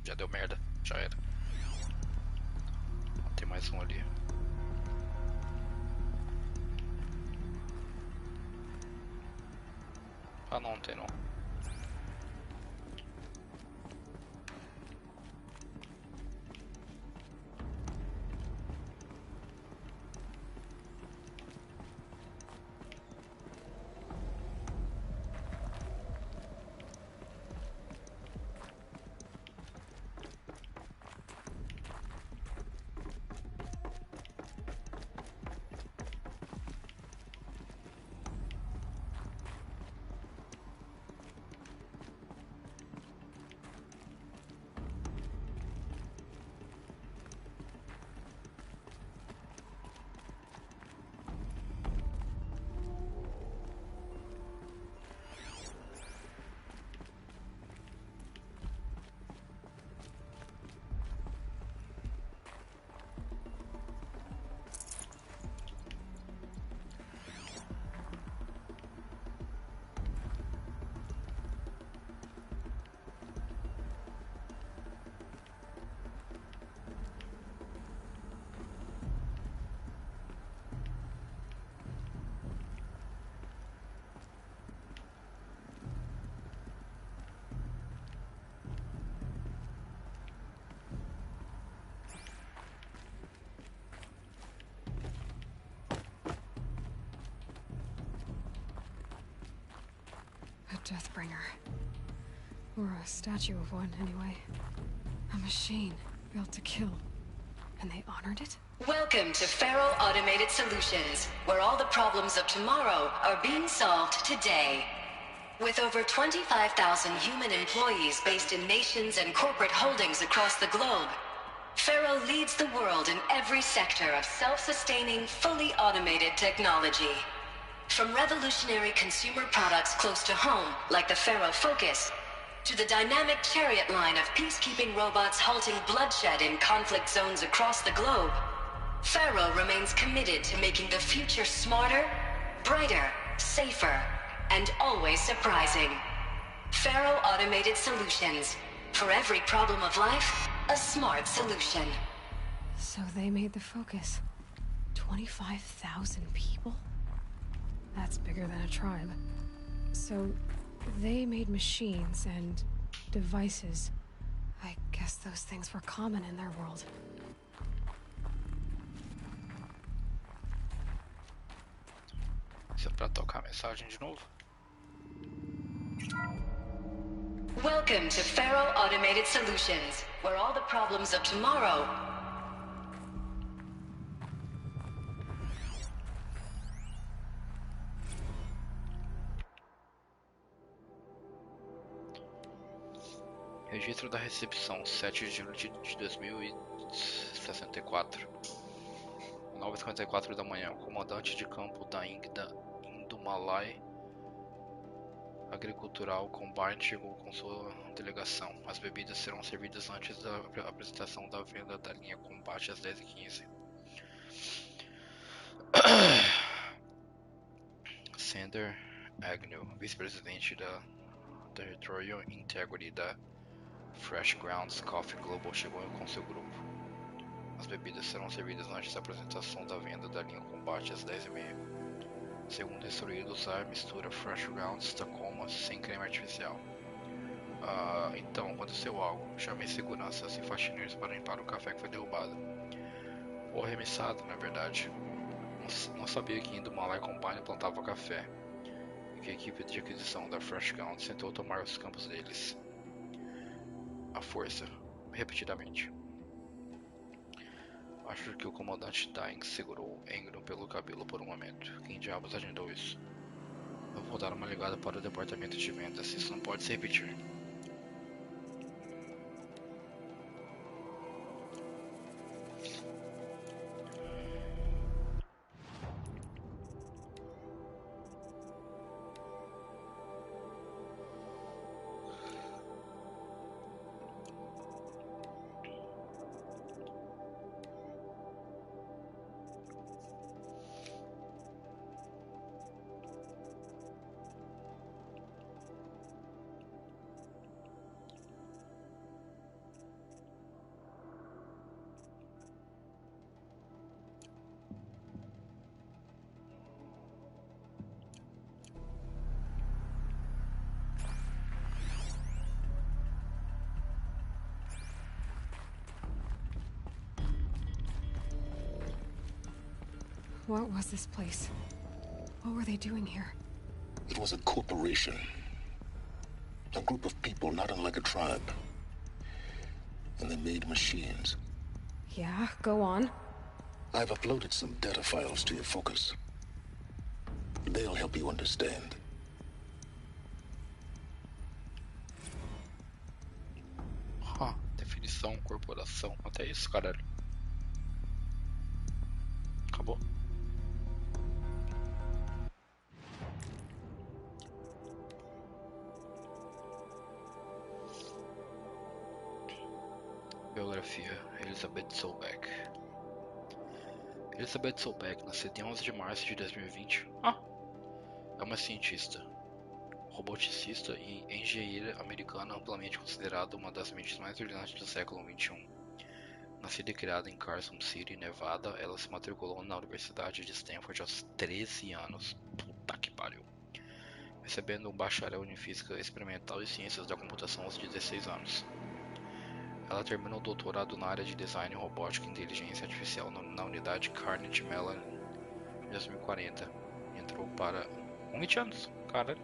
S1: Já deu merda, já era. Tem mais um ali. Ah, não tem não.
S4: Deathbringer. Or a statue of one, anyway. A machine built to kill. And they honored it?
S15: Welcome to Faro Automated Solutions, where all the problems of tomorrow are being solved today. With over 25,000 human employees based in nations and corporate holdings across the globe, Faro leads the world in every sector of self-sustaining, fully automated technology. From revolutionary consumer products close to home, like the Faro Focus, to the dynamic Chariot line of peacekeeping robots halting bloodshed in conflict zones across the globe, Faro remains committed to making the future smarter, brighter, safer, and always surprising. Faro Automated Solutions. For every problem of life, a smart solution.
S4: So they made the Focus. 25,000 people? That's bigger than a tribe. So, they made machines and devices. I guess those things were common in their world.
S1: Isso é pra tocar a mensagem de novo?
S15: Welcome to Faro Automated Solutions, where all the problems of tomorrow
S1: Registro da recepção, 7 de julho de 2064. 9h54 da manhã. O comandante de campo da Indomalai Agricultural Combine chegou com sua delegação. As bebidas serão servidas antes da apresentação da venda da linha combate às 10h15. Sander Agnew, vice-presidente da Territorial Integrity da Fresh Grounds Coffee Global, chegou com seu grupo. As bebidas serão servidas antes da apresentação da venda da linha combate às 10h30. Segundo instruído, usar mistura Fresh Grounds Tacoma sem creme artificial. Então, aconteceu algo. Chamei seguranças e faxineiros para limpar o café que foi derrubado. Ou arremessado, na verdade. Não sabia que Indomalai Combine plantava café. E que a equipe de aquisição da Fresh Grounds tentou tomar os campos deles. À força. Repetidamente. Acho que o comandante Dying segurou Engro pelo cabelo por um momento. Quem diabos agendou isso? Eu vou dar uma ligada para o departamento de vendas. Isso não pode se repetir.
S4: What was this place? What were they doing here?
S6: It was a corporation. A group of people not unlike a tribe. And they made machines.
S4: Yeah, go on.
S6: I've uploaded some data files to your focus. They'll help you understand.
S1: Definição, corporação. Até isso, caralho. Acabou. Biografia: Elizabeth Sobeck. Elizabeth Sobeck, nascida em 11 de março de 2020. É uma cientista, roboticista e engenheira americana amplamente considerada uma das mentes mais brilhantes do século XXI. Nascida e criada em Carson City, Nevada, ela se matriculou na Universidade de Stanford aos 13 anos. Puta que pariu. Recebendo um bacharel em Física Experimental e Ciências da Computação aos 16 anos. Ela terminou o doutorado na área de Design Robótica e Inteligência Artificial na unidade Carnegie Mellon em 2040. Entrou para... 20 anos, cara.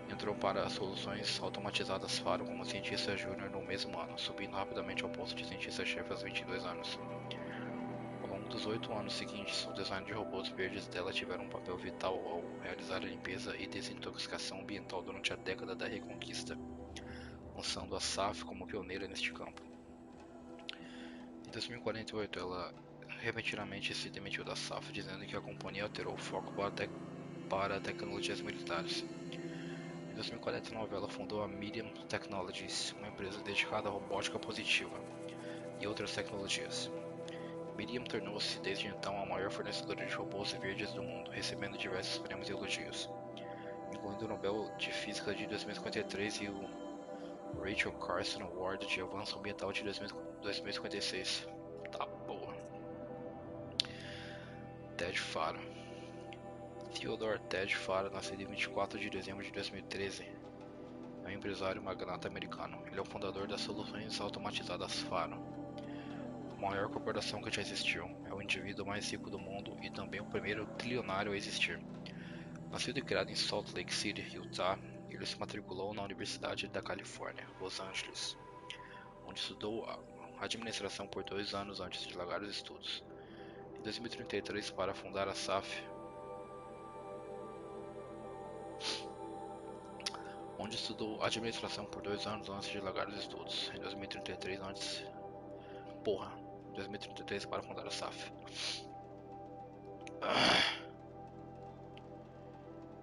S1: Entrou para soluções automatizadas Faro como cientista júnior no mesmo ano, subindo rapidamente ao posto de cientista-chefe aos 22 anos. Ao longo dos 8 anos seguintes, o design de robôs verdes dela tiveram um papel vital ao realizar a limpeza e desintoxicação ambiental durante a década da Reconquista, lançando a SAF como pioneira neste campo. Em 2048, ela repentinamente se demitiu da SAF, dizendo que a companhia alterou o foco para tecnologias militares. Em 2049, ela fundou a Medium Technologies, uma empresa dedicada à robótica positiva e outras tecnologias. Medium tornou-se desde então a maior fornecedora de robôs verdes do mundo, recebendo diversos prêmios e elogios, incluindo o Nobel de Física de 2053 e o Rachel Carson Award de Avanço Ambiental de 2056. Tá boa. Ted Faro. Theodore Ted Faro, nascido em 24 de dezembro de 2013, é um empresário magnata americano. Ele é o fundador das Soluções Automatizadas Faro, a maior corporação que já existiu. É o indivíduo mais rico do mundo e também o primeiro trilionário a existir. Nascido e criado em Salt Lake City, Utah, ele se matriculou na Universidade da Califórnia, Los Angeles, onde estudou administração por 2 anos antes de largar os estudos. Em 2033, para fundar a SAF, onde estudou administração por 2 anos antes de largar os estudos. Em 2033, em 2033 para fundar a SAF.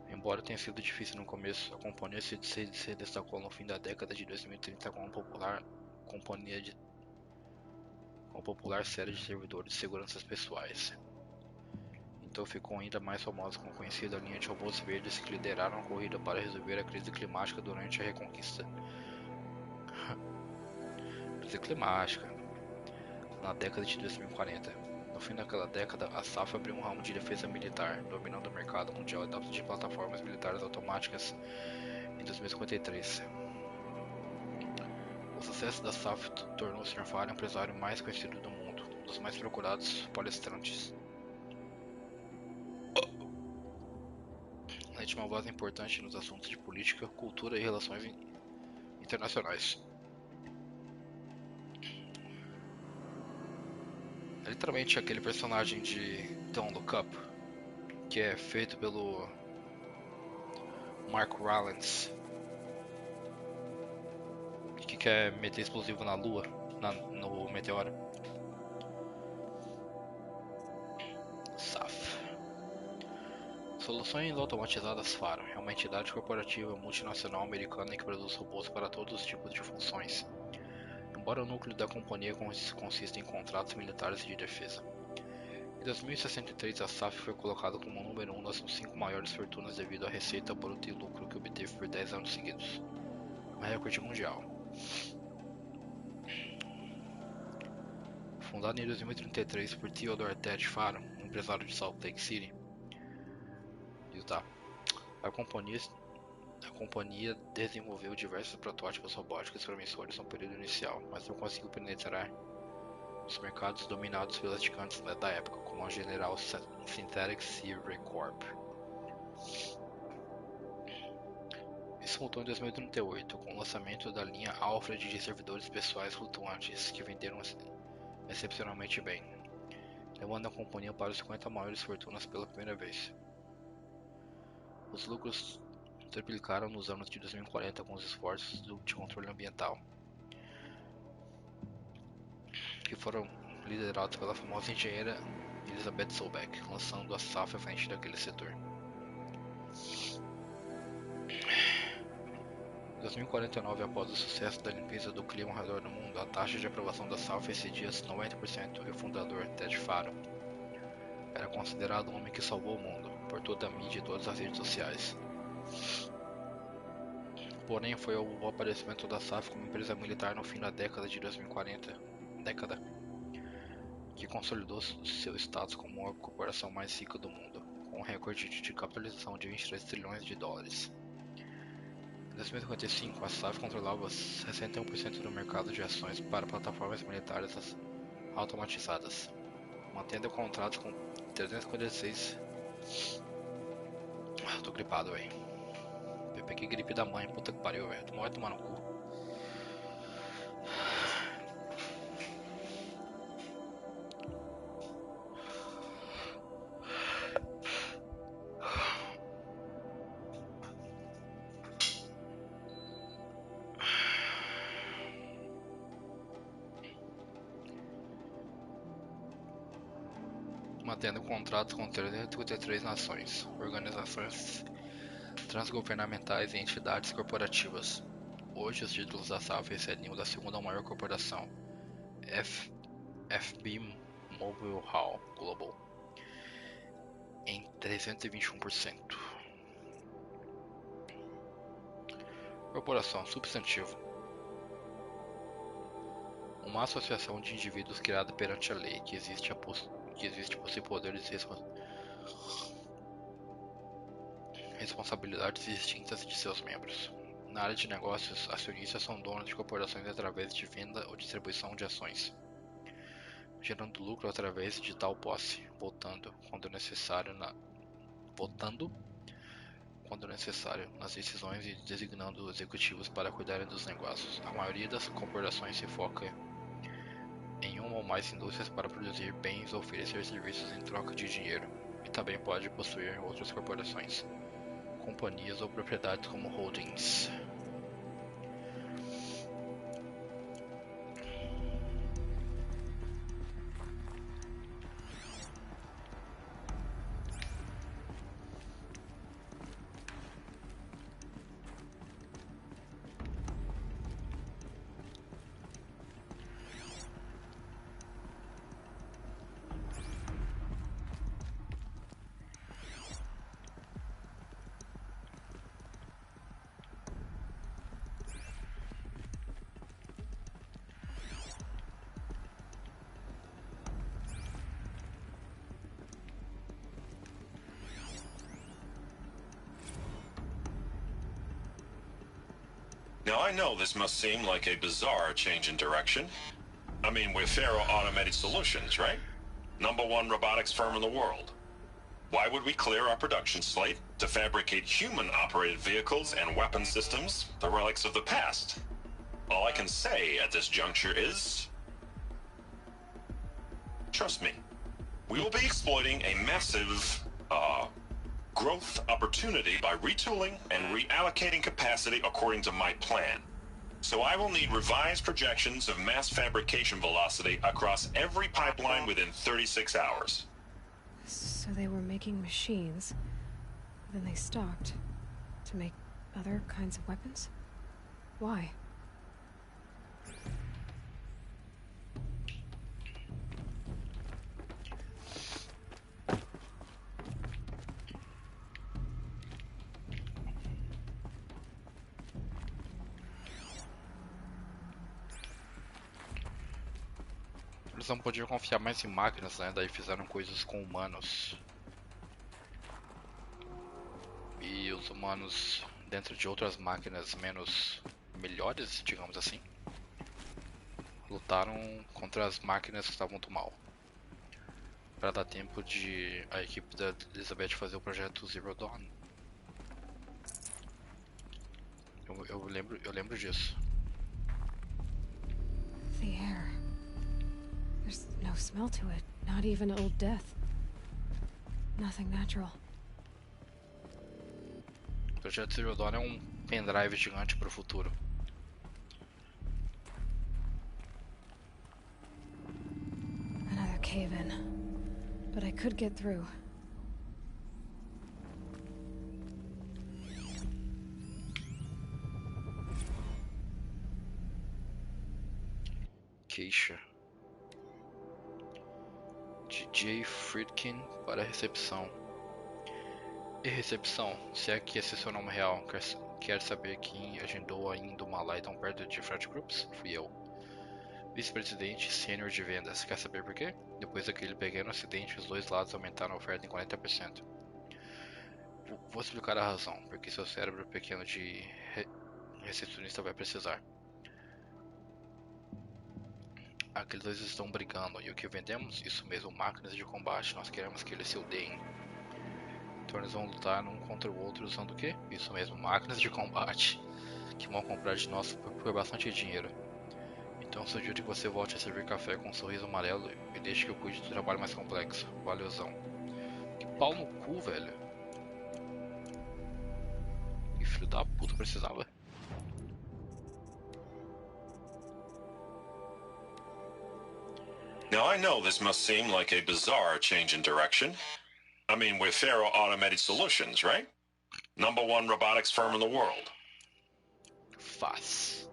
S1: Embora tenha sido difícil no começo, a companhia se destacou no fim da década de 2030 como uma popular série de servidores de segurança pessoais. Então ficou ainda mais famosa com a conhecida linha de robôs verdes que lideraram a corrida para resolver a crise climática durante a Reconquista. Crise climática. Na década de 2040. No fim daquela década, a SAF abriu um ramo de defesa militar, dominando o mercado mundial de plataformas militares automáticas em 2053. O sucesso da SAF tornou o Sr. Fallen o empresário mais conhecido do mundo, um dos mais procurados palestrantes. Ele tinha uma voz importante nos assuntos de política, cultura e relações internacionais. É literalmente aquele personagem de Don't Look Up, que é feito pelo Mark Rylance, que quer meter explosivo na lua, no meteoro. SAF. Soluções Automatizadas Faro é uma entidade corporativa multinacional americana que produz robôs para todos os tipos de funções. Embora o núcleo da companhia consista em contratos militares e de defesa. Em 2063, a SAF foi colocada como o número 1 das 5 maiores fortunas devido à receita bruta e lucro que obteve por 10 anos seguidos. Um recorde mundial. Fundada em 2033 por Theodore Ted Faro, um empresário de Salt Lake City, Utah, a companhia desenvolveu diversos protótipos robóticos promissores no período inicial, mas não conseguiu penetrar os mercados dominados pelas gigantes da época, como a General Synthetics e Recorp. Isso mudou em 2038, com o lançamento da linha Alfred de servidores pessoais flutuantes, que venderam excepcionalmente bem, levando a companhia para os 50 maiores fortunas pela primeira vez. Os lucros triplicaram nos anos de 2040 com os esforços de controle ambiental, que foram liderados pela famosa engenheira Elizabeth Sobeck, lançando a SAF à frente daquele setor. Em 2049, após o sucesso da limpeza do clima ao redor do mundo, a taxa de aprovação da SAF excedia 90% e o fundador, Ted Faro, era considerado o homem que salvou o mundo, por toda a mídia e todas as redes sociais. Porém, foi o aparecimento da SAF como empresa militar no fim da década de 2040, que consolidou seu status como a corporação mais rica do mundo, com um recorde de capitalização de 23 trilhões de dólares. Em 2055, a SAF controlava 61% do mercado de ações para plataformas militares automatizadas, mantendo contratos com 356. Tô gripado, velho. Eu peguei gripe da mãe, puta que pariu, velho. Vai tomar no cu. Mantendo contratos com 353 nações, organizações transgovernamentais e entidades corporativas. Hoje, os títulos da SAF excedem o da segunda maior corporação, FB Mobile Hall Global, em 321%. Corporação substantivo. Uma associação de indivíduos criada perante a lei que existe por seus poderes e responsabilidades distintas de seus membros. Na área de negócios, acionistas são donos de corporações através de venda ou distribuição de ações, gerando lucro através de tal posse, votando quando necessário nas decisões e designando executivos para cuidarem dos negócios. A maioria das corporações se foca em uma ou mais indústrias para produzir bens ou oferecer serviços em troca de dinheiro, e também pode possuir outras corporações, companhias ou propriedades como holdings.
S14: Now I know this must seem like a bizarre change in direction. I mean, we're Faro Automated Solutions, right? #1 robotics firm in the world. Why would we clear our production slate to fabricate human-operated vehicles and weapon systems, the relics of the past? All I can say at this juncture is... trust me. We will be exploiting a massive, growth opportunity by retooling and reallocating capacity according to my plan. So I will need revised projections of mass fabrication velocity across every pipeline within 36 hours.
S4: So they were making machines, then they stopped to make other kinds of weapons? Why?
S1: Eles não podiam confiar mais em máquinas, né? Daí fizeram coisas com humanos. E os humanos, dentro de outras máquinas menos melhores, digamos assim, lutaram contra as máquinas que estavam do mal. Para dar tempo de a equipe da Elizabeth fazer o projeto Zero Dawn. Eu lembro disso.
S4: The air. There's no smell to it, not even old death. Nothing natural.
S1: O projeto Zero Dawn é um pendrive gigante para o futuro.
S4: Another cave-in. But I could get through.
S1: Queixa. DJ Friedkin para recepção. E recepção, se é que esse é seu nome real, quer saber quem agendou a indo Malai tão perto de Fred Groups? Fui eu. Vice-presidente sênior de vendas. Quer saber por quê? Depois daquele pequeno acidente, os dois lados aumentaram a oferta em 40%. Vou explicar a razão, porque seu cérebro pequeno de recepcionista vai precisar. Aqueles dois estão brigando, e o que vendemos? Isso mesmo, máquinas de combate. Nós queremos que eles se odeiem. Então eles vão lutar um contra o outro usando o quê? Isso mesmo, máquinas de combate. Que vão comprar de nós por bastante dinheiro. Então sugiro que você volte a servir café com um sorriso amarelo e deixe que eu cuide do trabalho mais complexo. Valeuzão. Que pau no cu, velho. Que filho da puta precisava.
S14: Now I know this must seem like a bizarre change in direction. I mean, we're Faro Automated Solutions, right? #1 robotics firm in the world.
S1: Faz.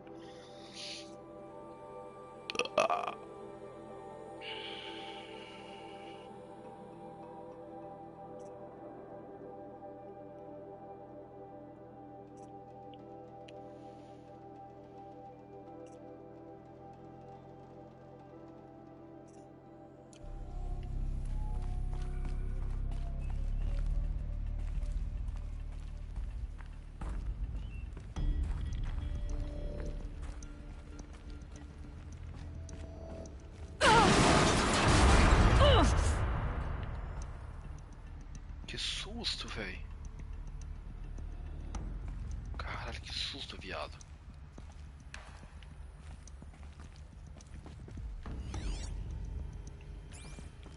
S1: Que susto, velho. Caralho, que susto, viado.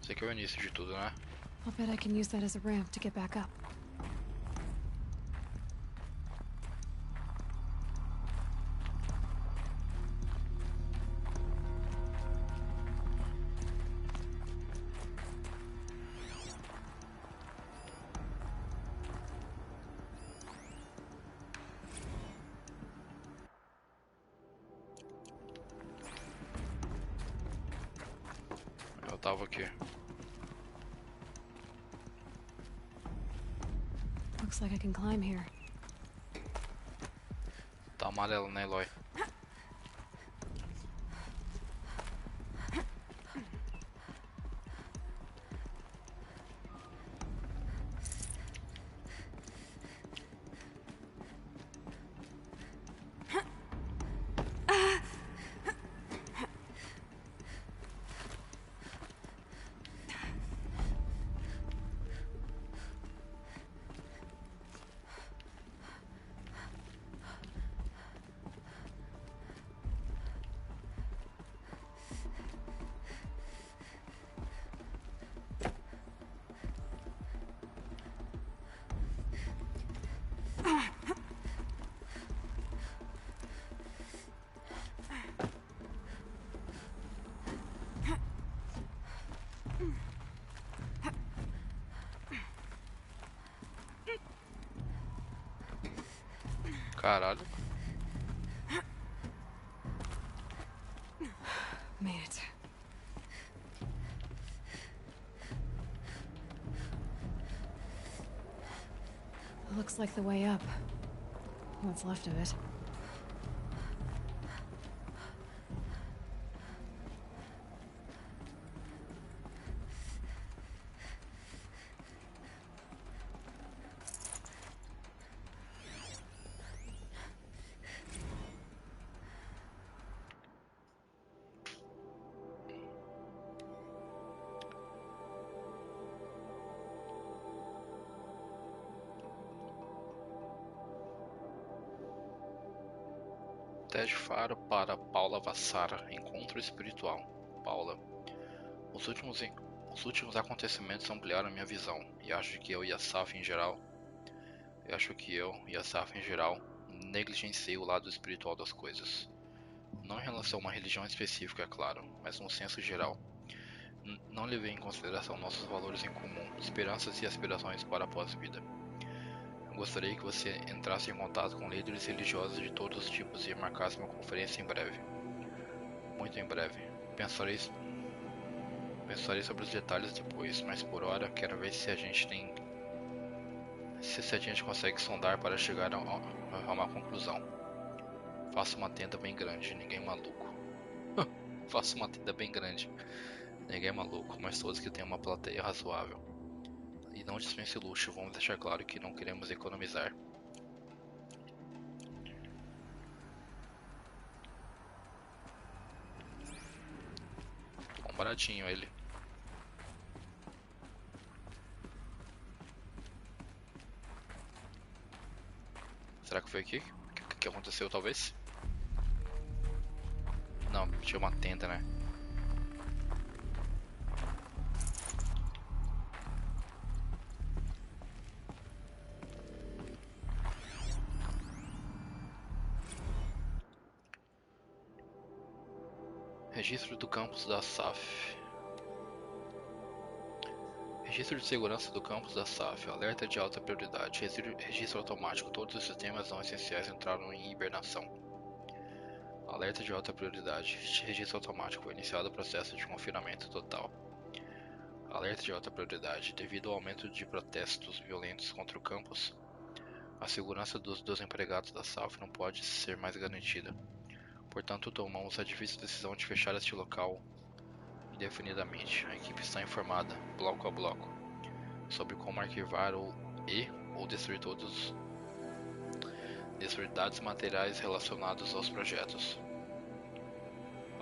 S1: Esse aqui é o início de tudo, né?
S4: I'll bet I can use that as a ramp to get back up.
S1: Eu tava aqui.
S4: Looks like I can climb here.
S1: Tá amarelo, né, Eloy? Caralho.
S4: Made it. Looks like the way up. What's left of it.
S1: Teste Faro para Paula Vassara. Encontro espiritual. Paula. Os últimos acontecimentos ampliaram minha visão. E acho que eu e a Saf em geral negligenciei o lado espiritual das coisas. Não em relação a uma religião específica, é claro, mas no senso geral. Não levei em consideração nossos valores em comum, esperanças e aspirações para a pós-vida. Gostaria que você entrasse em contato com líderes religiosos de todos os tipos e marcasse uma conferência em breve. Muito em breve. Pensarei sobre os detalhes depois, mas por hora quero ver se a gente consegue sondar para chegar a uma conclusão. Faça uma tenda bem grande, ninguém maluco. Faça uma tenda bem grande, ninguém maluco, mas todos que tenham uma plateia razoável. E não dispense luxo, vamos deixar claro que não queremos economizar. Bom, baratinho ele. Será que foi aqui que aconteceu, talvez? Não, tinha uma tenda, né? Registro do campus da SAF. Registro de segurança do campus da SAF. Alerta de alta prioridade. Registro automático. Todos os sistemas não essenciais entraram em hibernação. Alerta de alta prioridade. Registro automático. Iniciado o processo de confinamento total. Alerta de alta prioridade. Devido ao aumento de protestos violentos contra o campus, a segurança dos empregados da SAF não pode ser mais garantida. Portanto, tomamos a difícil decisão de fechar este local indefinidamente. A equipe está informada, bloco a bloco, sobre como arquivar ou destruir dados materiais relacionados aos projetos.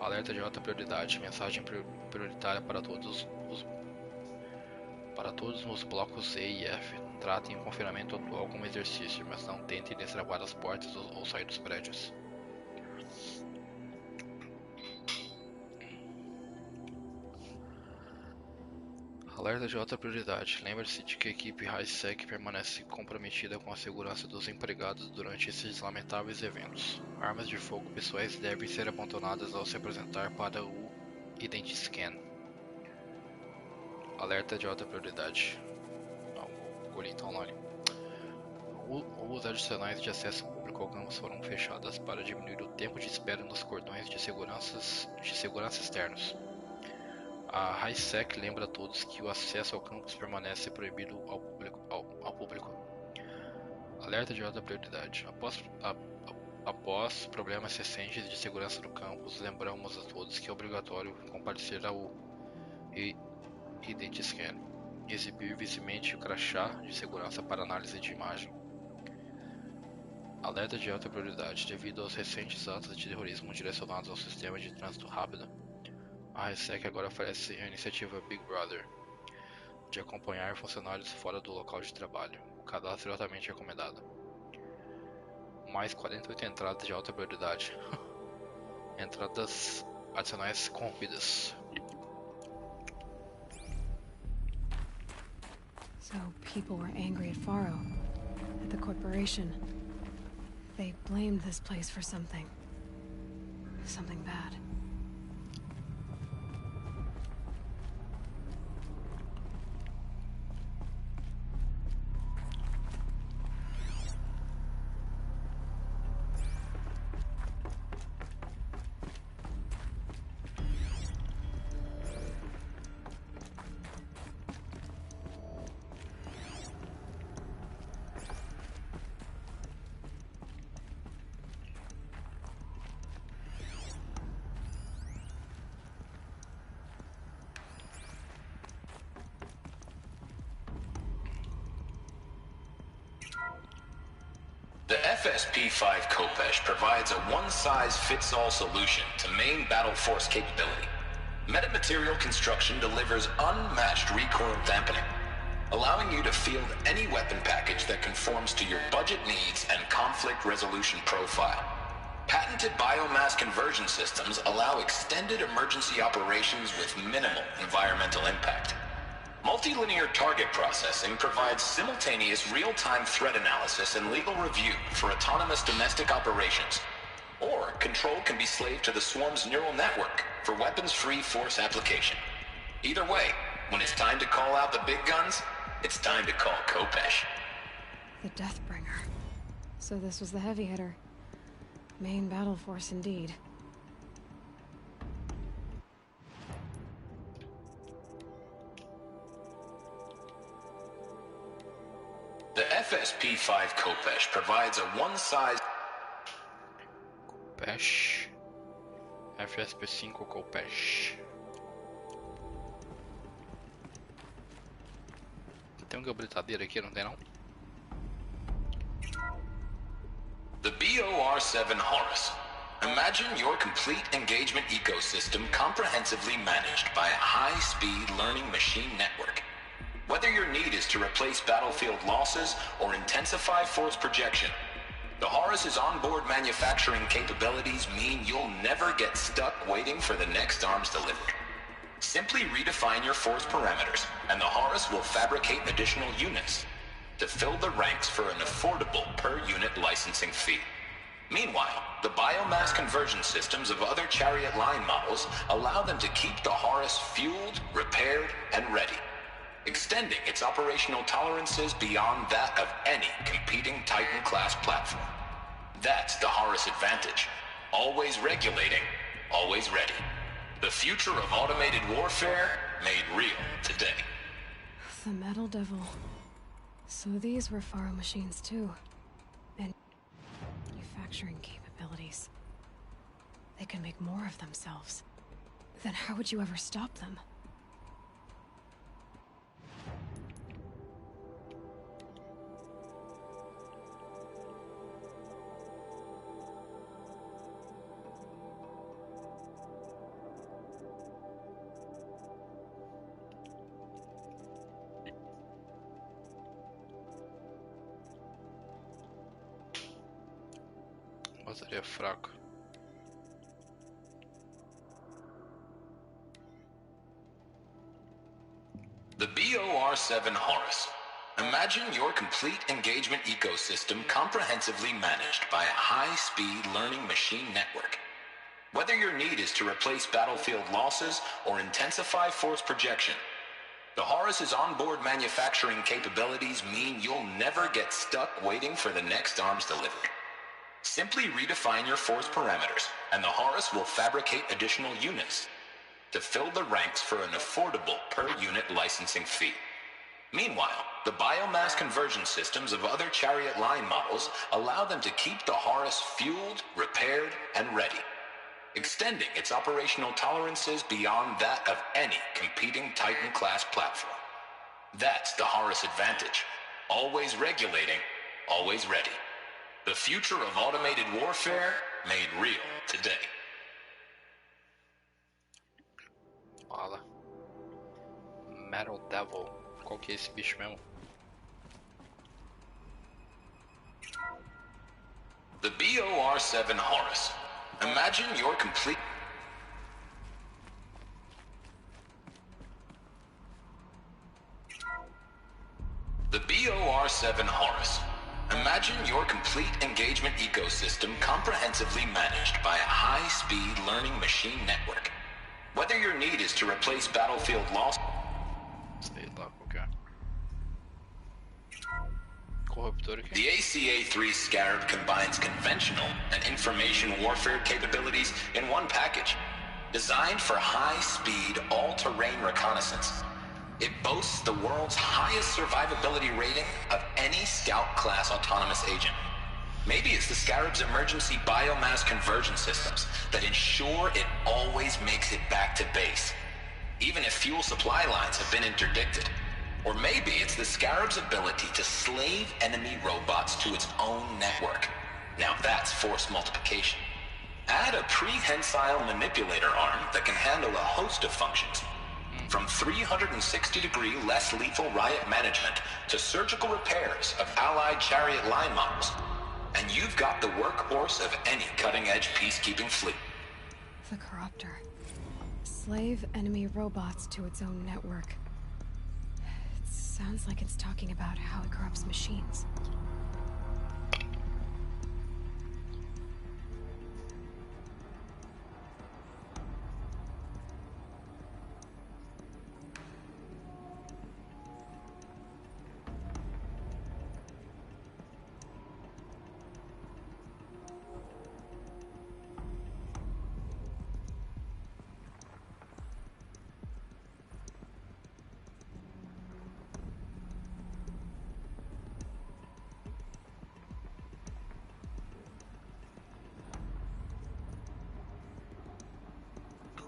S1: Alerta de alta prioridade. Mensagem prioritária para todos nos blocos E e F. Tratem o confinamento atual como exercício, mas não tentem destravar as portas ou sair dos prédios. Alerta de alta prioridade. Lembre-se de que a equipe High-Sec permanece comprometida com a segurança dos empregados durante esses lamentáveis eventos. Armas de fogo pessoais devem ser abandonadas ao se apresentar para o Identiscan. Alerta de alta prioridade. Vou então ali. Ruas adicionais de acesso público ao campus foram fechadas para diminuir o tempo de espera nos cordões de segurança externos. A High-Sec lembra a todos que o acesso ao campus permanece proibido ao público. Alerta de alta prioridade. Após problemas recentes de segurança no campus, lembramos a todos que é obrigatório comparecer ao Identiscan e exibir visivelmente o crachá de segurança para análise de imagem. Alerta de alta prioridade. Devido aos recentes atos de terrorismo direcionados ao sistema de trânsito rápido, a High-Sec agora oferece a iniciativa Big Brother de acompanhar funcionários fora do local de trabalho. O cadastro é altamente recomendado. Mais 48 entradas de alta prioridade. Entradas adicionais corrompidas.
S4: So people were angry at Faro, at the corporation. They blamed this place for something bad.
S13: FSP-5 Khopesh provides a one-size-fits-all solution to main battle force capability. Metamaterial construction delivers unmatched recoil dampening, allowing you to field any weapon package that conforms to your budget needs and conflict resolution profile. Patented biomass conversion systems allow extended emergency operations with minimal environmental impact. Multilinear target processing provides simultaneous real-time threat analysis and legal review for autonomous domestic operations. Or control can be slaved to the Swarm's neural network for weapons-free force application. Either way, when it's time to call out the big guns, it's time to call Khopesh.
S4: The Deathbringer. So this was the heavy hitter. Main battle force indeed.
S13: The FSP-5 Khopesh provides a one-size...
S1: Khopesh. FSP-5 Khopesh. Tem gabritadeira aqui, não tem não?
S13: The BOR-7 Horus. Imagine your complete engagement ecosystem comprehensively managed by a high-speed learning machine network. Whether your need is to replace battlefield losses or intensify force projection, the Horus's onboard manufacturing capabilities mean you'll never get stuck waiting for the next arms delivery. Simply redefine your force parameters, and the Horus will fabricate additional units to fill the ranks for an affordable per-unit licensing fee. Meanwhile, the biomass conversion systems of other Chariot line models allow them to keep the Horus fueled, repaired, and ready, extending its operational tolerances beyond that of any competing Titan-class platform. That's the Horus advantage. Always regulating, always ready. The future of automated warfare made real today.
S4: The Metal Devil. So these were Faro machines too. And manufacturing capabilities. They can make more of themselves. Then how would you ever stop them?
S1: Seria fraco.
S13: The BOR-7 Horus. Imagine your complete engagement ecosystem comprehensively managed by a high-speed learning machine network. Whether your need is to replace battlefield losses or intensify force projection, the Horus's onboard manufacturing capabilities mean you'll never get stuck waiting for the next arms delivery. Simply redefine your force parameters, and the Horus will fabricate additional units to fill the ranks for an affordable per-unit licensing fee. Meanwhile, the biomass conversion systems of other Chariot line models allow them to keep the Horus fueled, repaired, and ready, extending its operational tolerances beyond that of any competing Titan-class platform. That's the Horus advantage. Always regulating, always ready. The future of automated warfare made real today.
S1: Fala. Metal Devil. Qual que é esse bicho mesmo?
S13: The BOR-7 Horus. Imagine your complete... The BOR-7 Horus. Imagine your complete engagement ecosystem comprehensively managed by a high-speed learning machine network. Whether your need is to replace battlefield loss... The ACA-3 Scarab combines conventional and information warfare capabilities in one package, designed for high-speed, all-terrain reconnaissance. It boasts the world's highest survivability rating of any Scout-class autonomous agent. Maybe it's the Scarab's emergency biomass conversion systems that ensure it always makes it back to base, even if fuel supply lines have been interdicted. Or maybe it's the Scarab's ability to slave enemy robots to its own network, Now that's force multiplication. Add a prehensile manipulator arm that can handle a host of functions. From 360-degree less lethal riot management to surgical repairs of Allied chariot line models. And you've got the workhorse of any cutting-edge peacekeeping fleet.
S4: The Corruptor. Slave enemy robots to its own network. It sounds like it's talking about how it corrupts machines.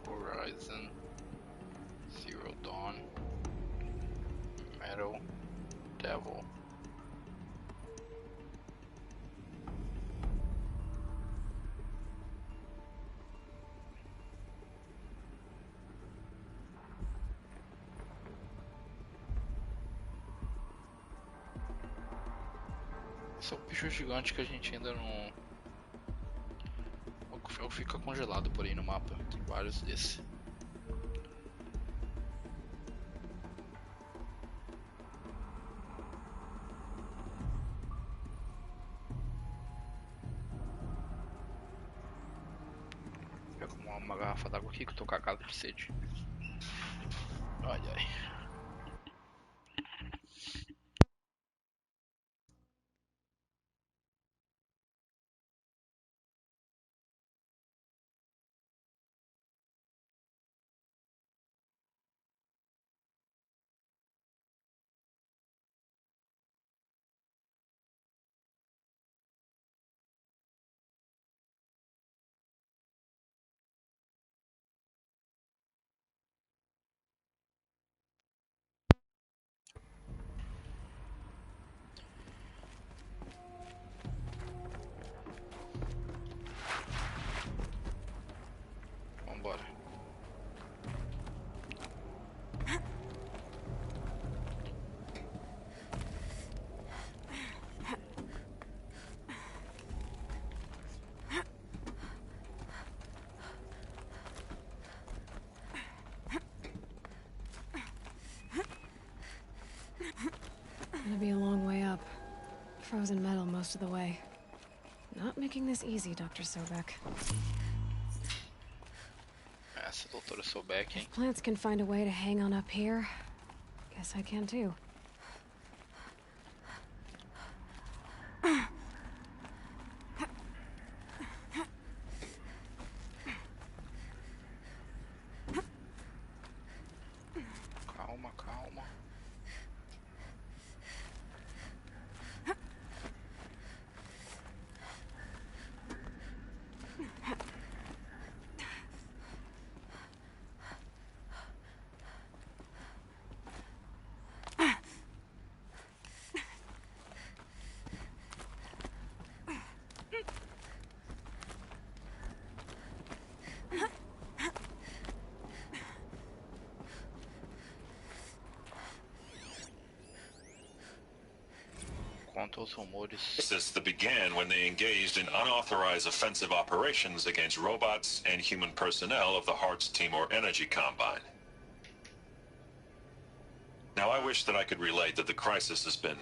S1: Horizon, Zero Dawn, Metal, Devil. São bichos gigantes que a gente ainda não... Fica congelado por aí no mapa. Tem vários desses. Vou pegar uma garrafa d'água aqui que eu tô cagado de sede. Ai ai. Vambora.
S4: Gonna be a long way up. Frozen metal most of the way. Not making this easy, Dr. Sobek.
S1: Essa doutora Sobek, hein?
S4: If plants can find a way to hang on up here, guess I can too.
S1: Calma, calma. Quanto aos rumores.
S14: This that began when they engaged in unauthorized offensive operations against robots and human personnel of the Hearts Timor Energy Combine. Now, I wish that I could relate that the crisis has been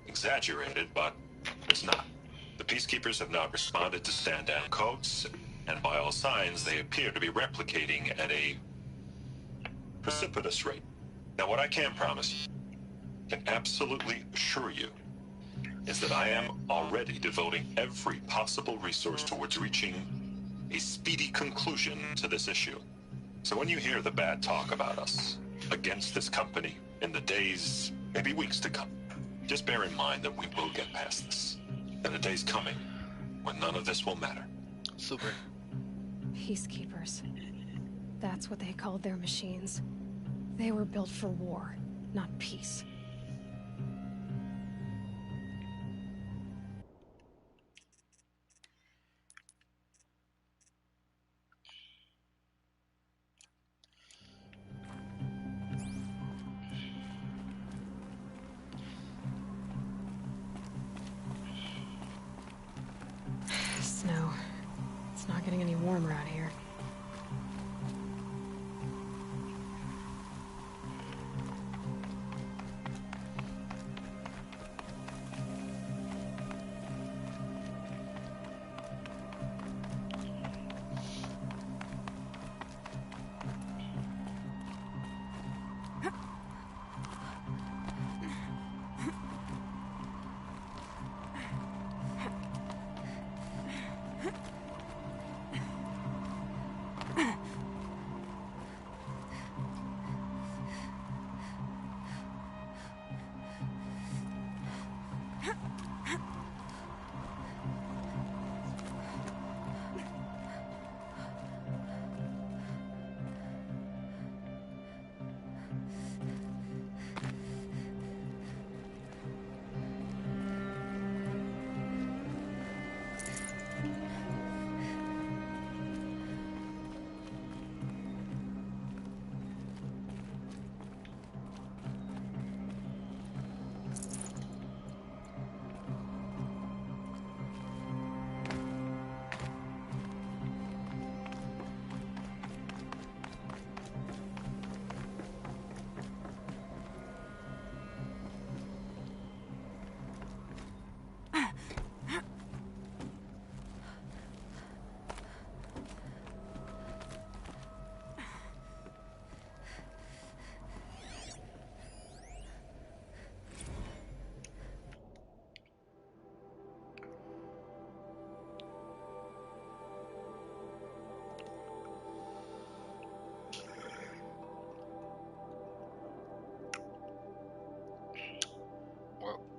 S14: exaggerated, but it's not. The Peacekeepers have not responded to stand-down codes, and by all signs, they appear to be replicating at a precipitous rate. Now, what I can promise you, can absolutely assure you, is that I am already devoting every possible resource towards reaching a speedy conclusion to this issue. So when you hear the bad talk about us against this company in the days, maybe weeks to come, just bear in mind that we will get past this. And a day's coming when none of this will matter.
S1: Super.
S4: Peacekeepers. That's what they called their machines. They were built for war, not peace. time around here.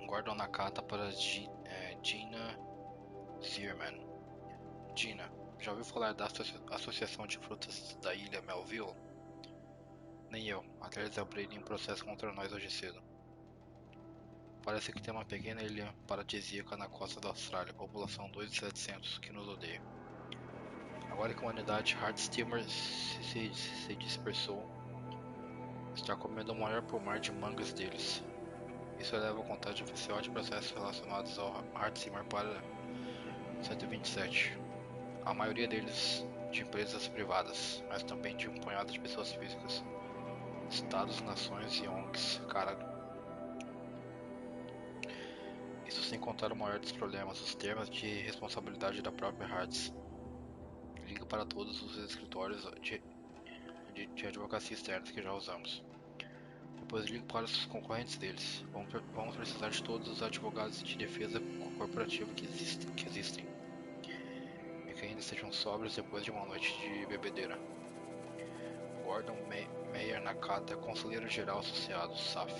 S1: Guardam na carta para Gina Zierman. Gina, já ouviu falar da Associação de Frutas da Ilha Melville? Nem eu. Até eles abrirem um processo contra nós hoje cedo. Parece que tem uma pequena ilha paradisíaca na costa da Austrália, população 2.700, que nos odeia. Agora que a humanidade Heartsteamer se dispersou, está comendo o maior pomar de mangas deles. Isso eleva a contagem oficial de processos relacionados ao Heartsteamer para 127. A maioria deles de empresas privadas, mas também de um punhado de pessoas físicas, estados, nações e ONGs. Cara, isso sem contar o maior dos problemas, os termos de responsabilidade da própria Hearts. Liga para todos os escritórios de advocacia externos que já usamos. Depois ligo para os concorrentes deles. Vamos precisar de todos os advogados de defesa corporativa que existem. E que ainda estejam sóbrios depois de uma noite de bebedeira. Gordon Meyer Nakata, Conselheiro Geral Associado, SAF.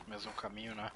S1: Mesmo caminho, né?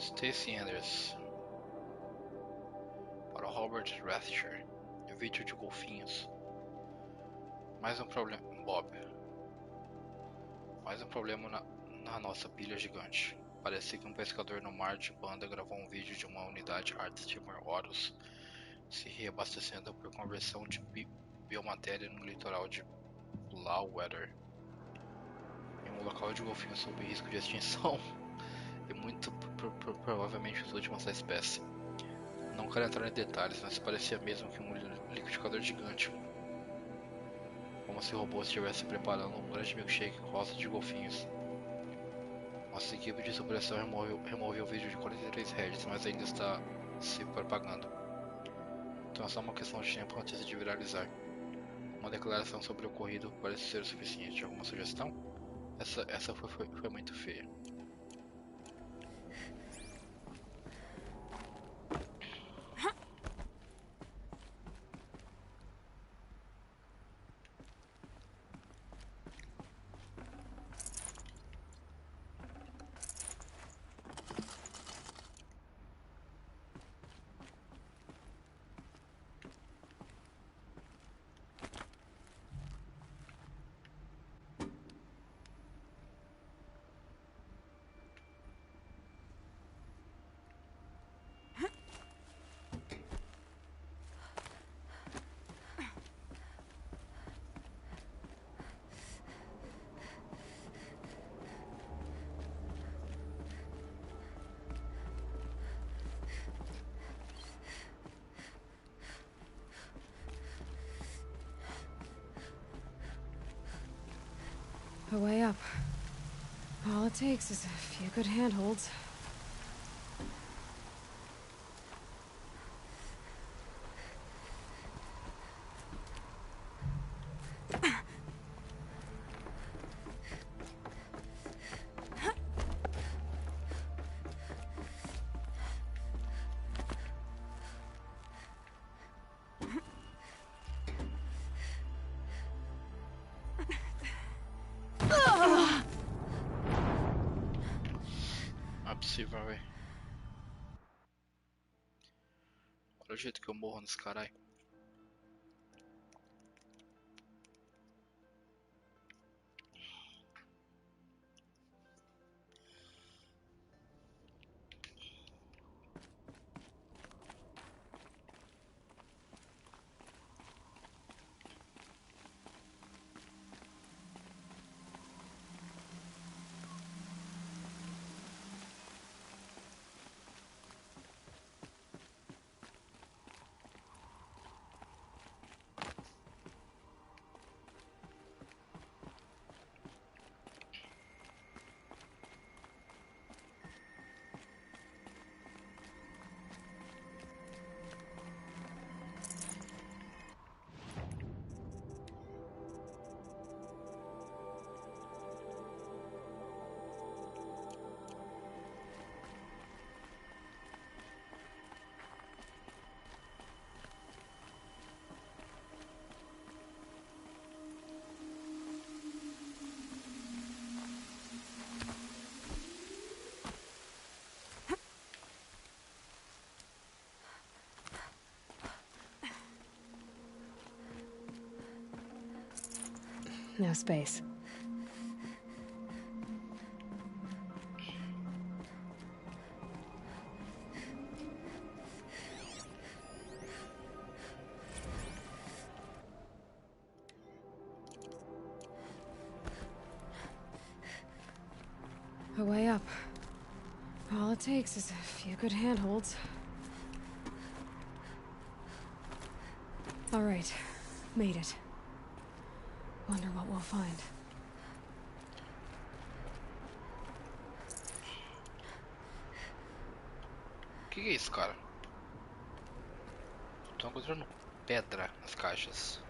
S1: Stacy Anders. Para Robert Ratcher. Vídeo de golfinhos. Mais um problema. Bob. Mais um problema na nossa pilha gigante. Parece que um pescador no mar de Banda gravou um vídeo de uma unidade Art Steamer Horus se reabastecendo por conversão de biomatéria no litoral de Blauweather, em um local de golfinhos sob risco de extinção e muito provavelmente os últimos da espécie. Não quero entrar em detalhes, mas parecia mesmo que um liquidificador gigante, como se o robô estivesse preparando um grande milkshake rosa de golfinhos. Nossa equipe de supressão removeu o vídeo de 43 Hz, mas ainda está se propagando. Então é só uma questão de tempo antes de viralizar. Uma declaração sobre o ocorrido parece ser o suficiente. Alguma sugestão? Essa foi muito feia.
S4: A way up. All it takes is a few good handholds.
S1: Não é possível, velho. Olha o jeito que eu morro nesse caralho.
S4: No space. A way up. All it takes is a few good handholds. All right, made it. Wonder what we'll find.
S1: O que é isso, cara? Tô encontrando pedra nas caixas.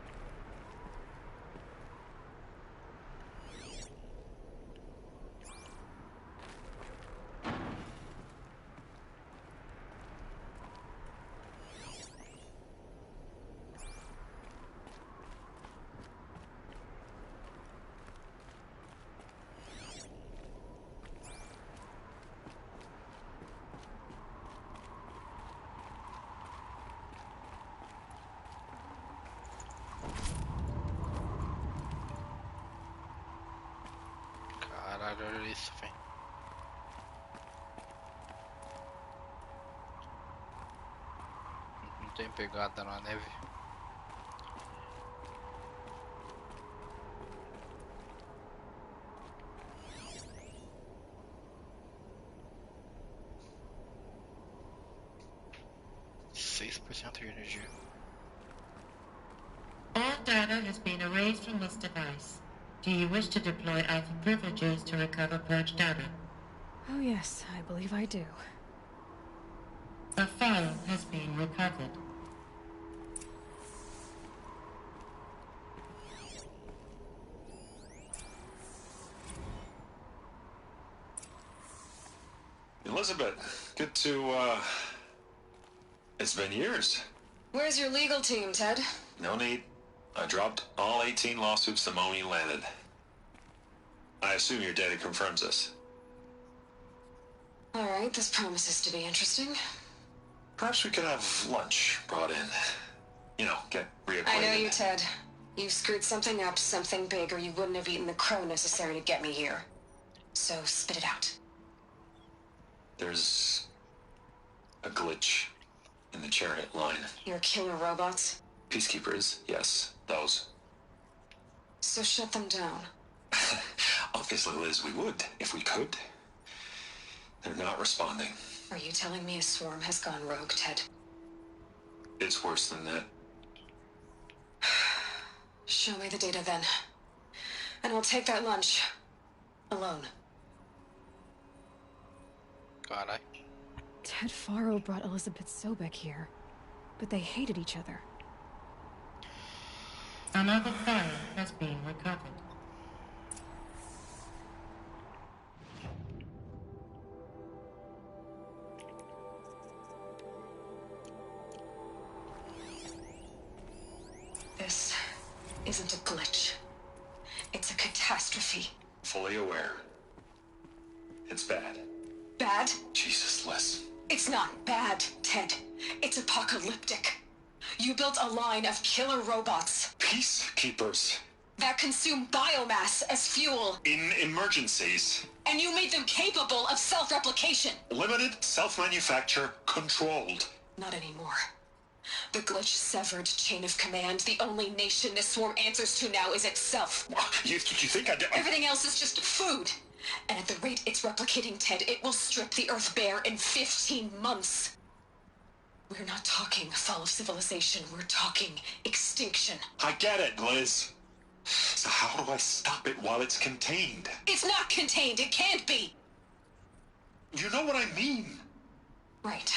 S1: Caralho, olha isso, velho. Não tem pegada na neve. De energia.
S12: All data has been erased from this device. Do you wish to deploy Alpha privileges to recover purged data?
S4: Oh yes, I believe I do.
S12: A file has been recovered.
S14: Elizabeth, good to, It's been years.
S4: Where's your legal team, Ted?
S14: No need. I dropped all 18 lawsuits the moment you landed. I assume your data confirms this.
S4: All right, this promises to be interesting.
S14: Perhaps we could have lunch brought in. You know, get reacquainted.
S4: I know you, Ted. You screwed something up, something big, or you wouldn't have eaten the crow necessary to get me here. So spit it out.
S14: There's a glitch in the chariot line.
S4: Your killer robots?
S14: Peacekeepers, yes, those.
S4: So shut them down.
S14: Obviously, Liz, we would, if we could. They're not responding.
S4: Are you telling me a swarm has gone rogue, Ted?
S14: It's worse than that.
S4: Show me the data then. And I'll take that lunch. Alone.
S1: Caralho.
S4: Ted Faro brought Elizabeth Sobek here, but they hated each other.
S12: Another file has been recovered.
S4: This isn't a glitch. It's a catastrophe.
S14: Fully aware. It's bad.
S4: Bad?
S14: Jesus, Liz.
S4: It's not bad, Ted. It's apocalyptic. You built a line of killer robots.
S14: Peacekeepers.
S4: That consume biomass as fuel.
S14: In emergencies.
S4: And you made them capable of self-replication.
S14: Limited, self-manufacture, controlled.
S4: Not anymore. The glitch severed chain of command. The only nation this swarm answers to now is itself.
S14: You think I did?
S4: Everything else is just food. And at the rate it's replicating, Ted, it will strip the Earth bare in 15 months. We're not talking fall of civilization. We're talking extinction.
S14: I get it, Liz. So how do I stop it while it's contained?
S4: It's not contained. It can't be.
S14: You know what I mean.
S4: Right.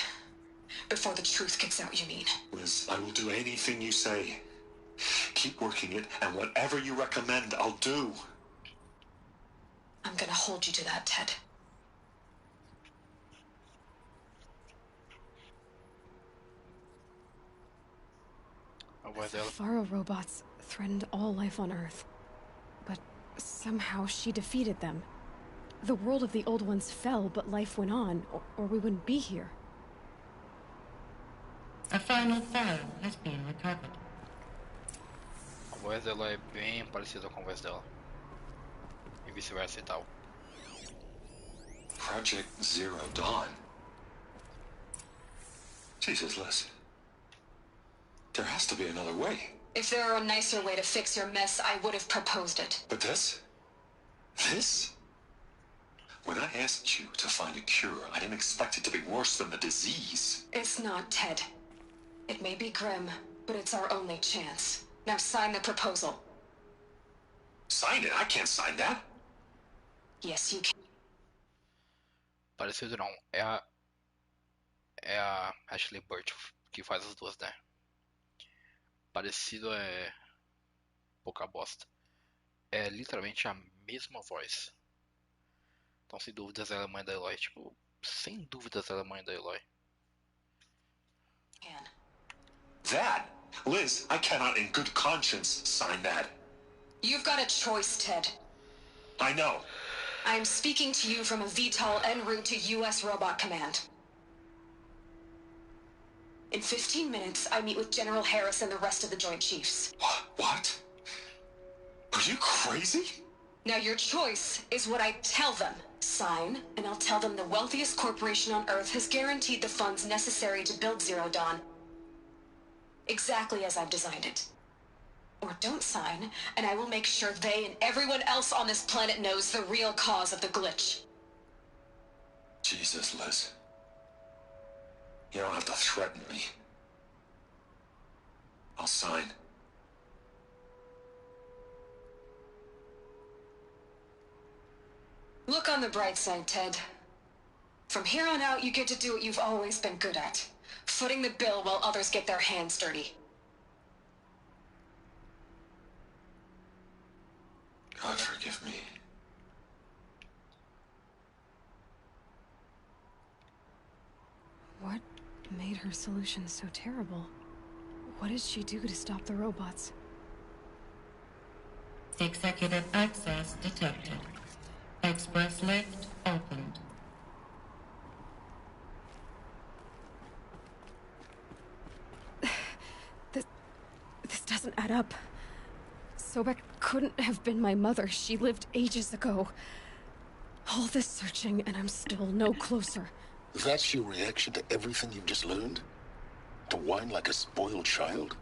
S4: Before the truth gets out, you mean?
S14: Liz, I will do anything you say. Keep working it, and whatever you recommend, I'll do.
S4: I'm gonna hold you to that, Ted. The Faro robots threatened all life on Earth. But somehow she defeated them. The world of the old ones fell, but life went on, or we wouldn't be here.
S12: A final file has been recovered.
S1: A voz dela é bem parecida com a voz dela. E vice-versa e tal.
S14: Project Zero Dawn. Jesus, Liz. There has to be another way.
S4: If there were a nicer way to fix your mess, I would have proposed it.
S14: But this? This? When I asked you to find a cure, I didn't expect it to be worse than the disease.
S4: It's not, Ted. It may be grim, but it's our only chance. Now sign the proposal.
S14: Sign it? I can't sign that.
S4: Yes, you can.
S1: Parecido não. É a Ashley Burt que faz as duas, né? Parecido é pouca bosta. É literalmente a mesma voz. Então, sem dúvidas, ela é a mãe da Eloy. Tipo, sem dúvidas, ela é a mãe da Eloy.
S14: That? Liz, I cannot in good conscience sign that.
S4: You've got a choice, Ted.
S14: I know.
S4: I am speaking to you from a VTOL en route to U.S. Robot Command. In 15 minutes, I meet with General Harris and the rest of the Joint Chiefs.
S14: What? Are you crazy?
S16: Now your choice is what I tell them. Sign, and I'll tell them the wealthiest corporation on Earth has guaranteed the funds necessary to build Zero Dawn. Exactly as I've designed it. Or don't sign, and I will make sure they and everyone else on this planet knows the real cause of the glitch.
S6: Jesus, Liz. You don't have to threaten me. I'll sign.
S16: Look on the bright side, Ted. From here on out, you get to do what you've always been good at. Footing the bill while others get their hands dirty.
S6: God forgive me.
S4: What made her solution so terrible? What did she do to stop the robots?
S12: Executive access detected. Express lift opened.
S4: This doesn't add up. Sobek couldn't have been my mother. She lived ages ago. All this searching, and I'm still no closer.
S6: That's your reaction to everything you've just learned? To whine like a spoiled child?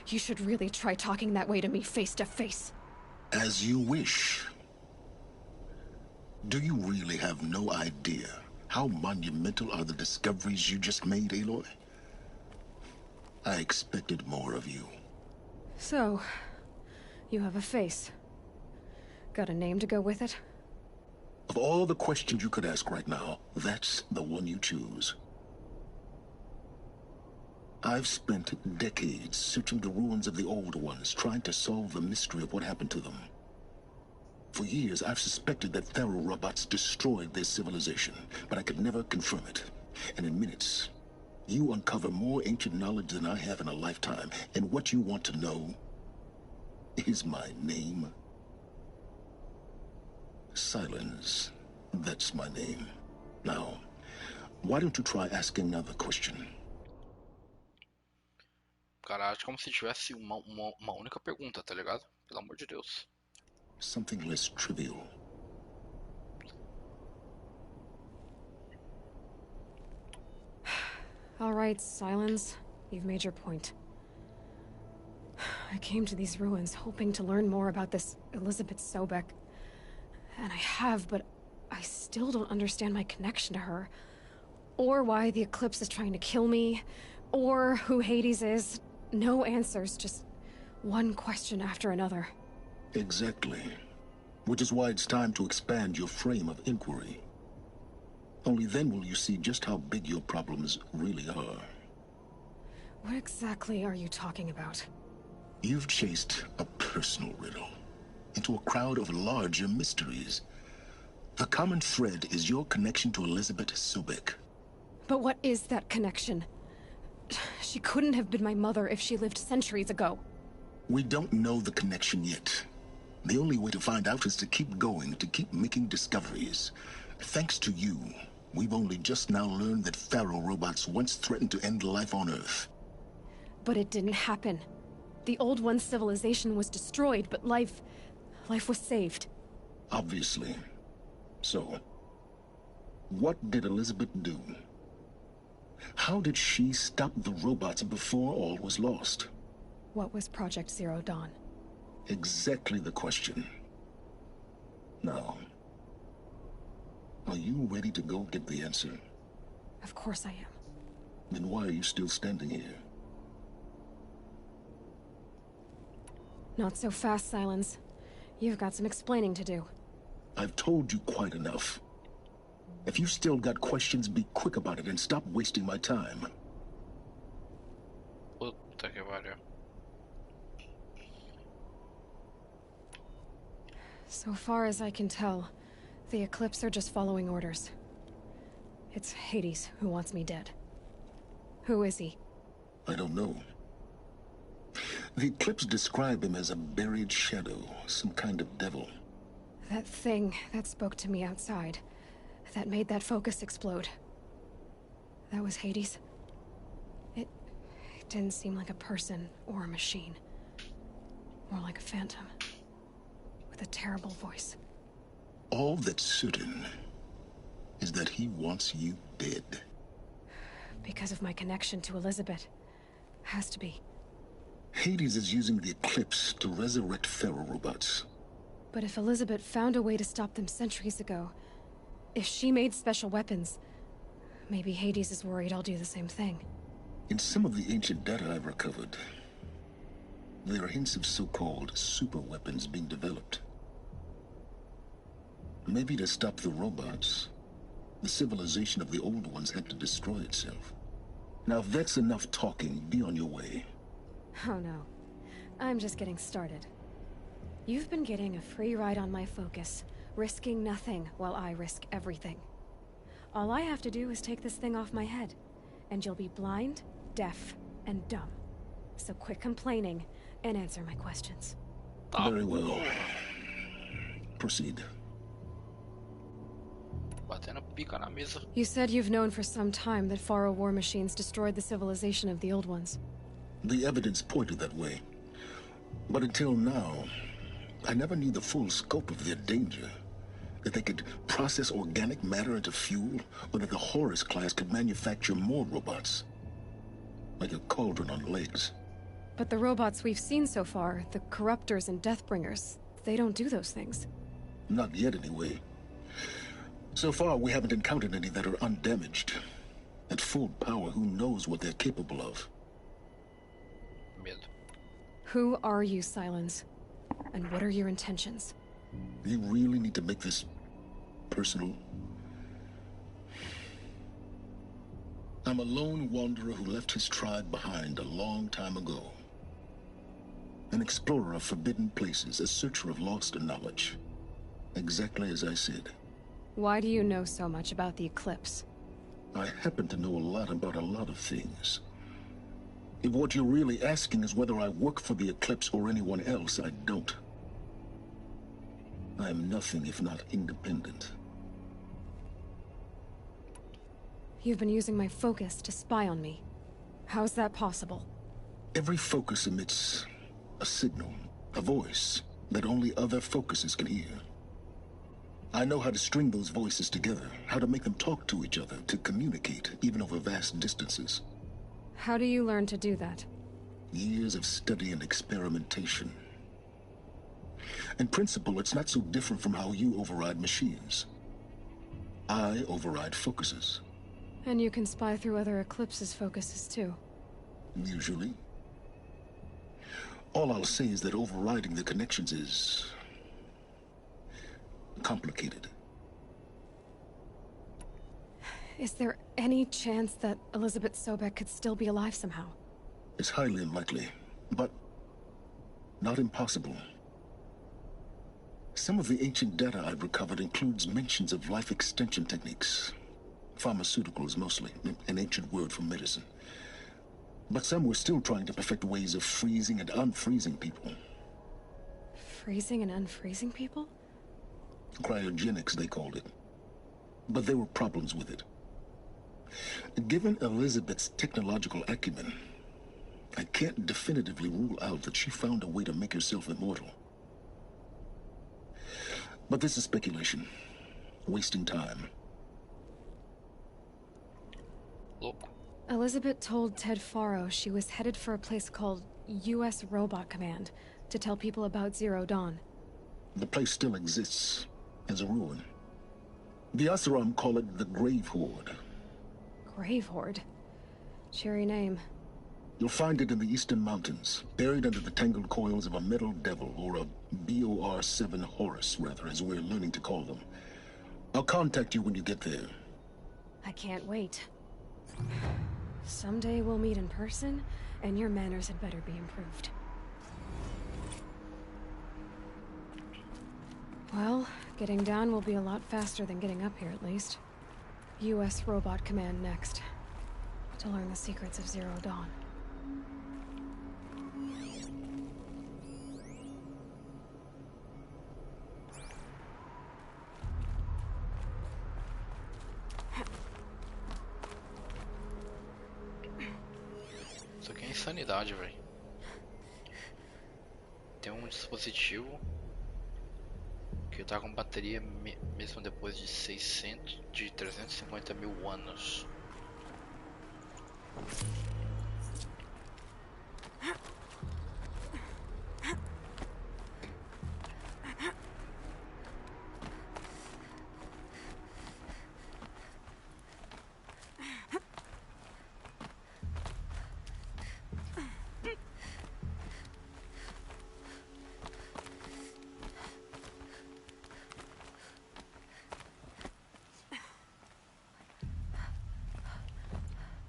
S4: You should really try talking that way to me face to face.
S6: As you wish. Do you really have no idea how monumental are the discoveries you just made, Aloy? I expected more of you.
S4: So, you have a face. Got a name to go with it?
S6: Of all the questions you could ask right now, that's the one you choose. I've spent decades searching the ruins of the old ones, trying to solve the mystery of what happened to them. For years, I've suspected that Faro robots destroyed their civilization, but I could never confirm it. And in minutes, you uncover more ancient knowledge than I have in a lifetime, and what you want to know is my name. Silence. That's my name. Now, why don't you try asking another question?
S1: Cara, acho como se tivesse uma única pergunta, tá ligado? Pelo amor de Deus.
S6: Something less trivial.
S4: All right, Silence. You've made your point. I came to these ruins hoping to learn more about this Elizabeth Sobek. And I have, but I still don't understand my connection to her. Or why the Eclipse is trying to kill me. Or who Hades is. No answers, just one question after another.
S6: Exactly. Which is why it's time to expand your frame of inquiry. Only then will you see just how big your problems really are.
S4: What exactly are you talking about?
S6: You've chased a personal riddle into a crowd of larger mysteries. The common thread is your connection to Elizabeth Sobek.
S4: But what is that connection? She couldn't have been my mother if she lived centuries ago.
S6: We don't know the connection yet. The only way to find out is to keep going, to keep making discoveries. Thanks to you, we've only just now learned that Faro robots once threatened to end life on Earth.
S4: But it didn't happen. The Old One's civilization was destroyed, but life was saved.
S6: Obviously. So, what did Elizabeth do? How did she stop the robots before all was lost?
S4: What was Project Zero Dawn?
S6: Exactly the question. Now, are you ready to go get the answer?
S4: Of course I am.
S6: Then why are you still standing here?
S4: Not so fast, Silence. You've got some explaining to do.
S6: I've told you quite enough. If you still got questions, be quick about it and stop wasting my time.
S1: Puta que pariu.
S4: So far as I can tell, the Eclipse are just following orders. It's Hades who wants me dead. Who is he?
S6: I don't know. The Eclipse describe him as a buried shadow, some kind of devil.
S4: That thing that spoke to me outside, that made that focus explode. That was Hades. It didn't seem like a person or a machine. More like a phantom. The terrible voice.
S6: All that's certain is that he wants you dead.
S4: Because of my connection to Elizabeth. Has to be.
S6: Hades is using the Eclipse to resurrect Pharaoh robots.
S4: But if Elizabeth found a way to stop them centuries ago, if she made special weapons, maybe Hades is worried I'll do the same thing.
S6: In some of the ancient data I've recovered, there are hints of so-called super weapons being developed. Maybe to stop the robots, the civilization of the old ones had to destroy itself. Now, if that's enough talking, be on your way.
S4: Oh no. I'm just getting started. You've been getting a free ride on my focus, risking nothing while I risk everything. All I have to do is take this thing off my head, and you'll be blind, deaf, and dumb. So quit complaining and answer my questions.
S6: Very well. Proceed.
S1: Batendo pica na mesa.
S4: You said you've known for some time that Pharaoh war machines destroyed the civilization of the old ones.
S6: The evidence pointed that way. But until now, I never knew the full scope of their danger. That they could process organic matter into fuel, or that the Horus class could manufacture more robots. Like a cauldron on legs.
S4: But the robots we've seen so far, the Corruptors and Deathbringers, they don't do those things.
S6: Not yet, anyway. So far, we haven't encountered any that are undamaged. At full power, who knows what they're capable of?
S1: Medo.
S4: Who are you, Silence? And what are your intentions?
S6: You really need to make this personal? I'm a lone wanderer who left his tribe behind a long time ago. An explorer of forbidden places, a searcher of lost knowledge. Exactly as I said.
S4: Why do you know so much about the Eclipse?
S6: I happen to know a lot about a lot of things. If what you're really asking is whether I work for the Eclipse or anyone else, I don't. I am nothing if not independent.
S4: You've been using my focus to spy on me. How's that possible?
S6: Every focus emits a signal, a voice, that only other focuses can hear. I know how to string those voices together, how to make them talk to each other, to communicate, even over vast distances.
S4: How do you learn to do that?
S6: Years of study and experimentation. In principle, it's not so different from how you override machines. I override focuses.
S4: And you can spy through other Eclipse's focuses too.
S6: Usually. All I'll say is that overriding the connections is complicated.
S4: Is there any chance that Elizabeth Sobek could still be alive somehow?
S6: It's highly unlikely, but not impossible. Some of the ancient data I've recovered includes mentions of life extension techniques. Pharmaceuticals, mostly, an ancient word for medicine. But some were still trying to perfect ways of freezing and unfreezing people.
S4: Freezing and unfreezing people?
S6: Cryogenics, they called it. But there were problems with it. Given Elizabeth's technological acumen, I can't definitively rule out that she found a way to make herself immortal. But this is speculation. Wasting time.
S1: Look.
S4: Elizabeth told Ted Faro she was headed for a place called U.S. Robot Command to tell people about Zero Dawn.
S6: The place still exists as a ruin. The Asuram call it the Grave Horde.
S4: Grave Horde? Cheery name.
S6: You'll find it in the Eastern Mountains, buried under the tangled coils of a metal devil, or a BOR-7 Horus, rather, as we're learning to call them. I'll contact you when you get there.
S4: I can't wait. Someday we'll meet in person, and your manners had better be improved. Well, getting down will be a lot faster than getting up here, at least. U.S. Robot Command next. To learn the secrets of Zero Dawn.
S1: Isso aqui é insanidade, velho. Tem um dispositivo Ele tá com bateria mesmo depois de 350 mil anos.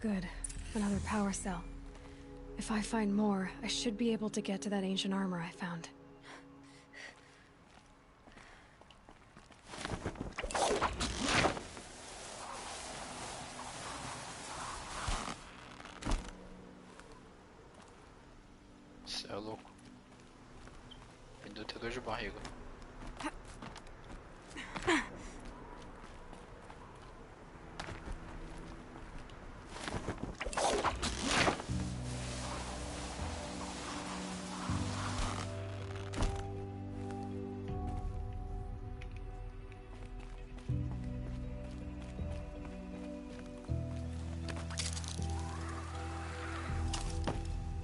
S4: Good. Another power cell. If I find more, I should be able to get to that ancient armor I found.
S1: Cê é louco. Me deu até dor de barriga.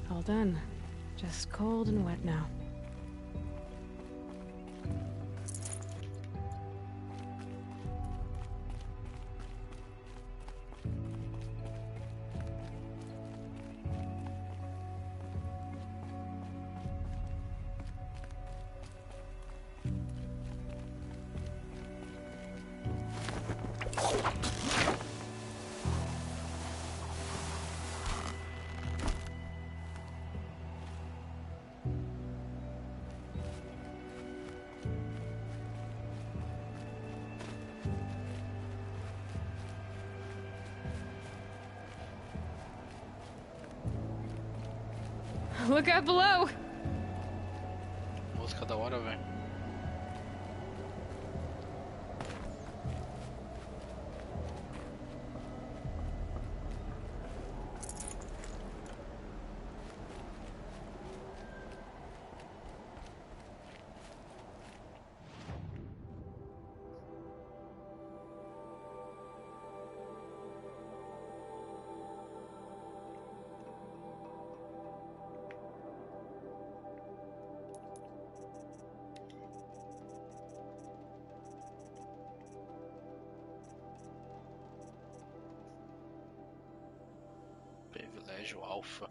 S4: All done. Just cold and wet now. Look out below!
S1: Música da hora, velho. Privilégio Alpha.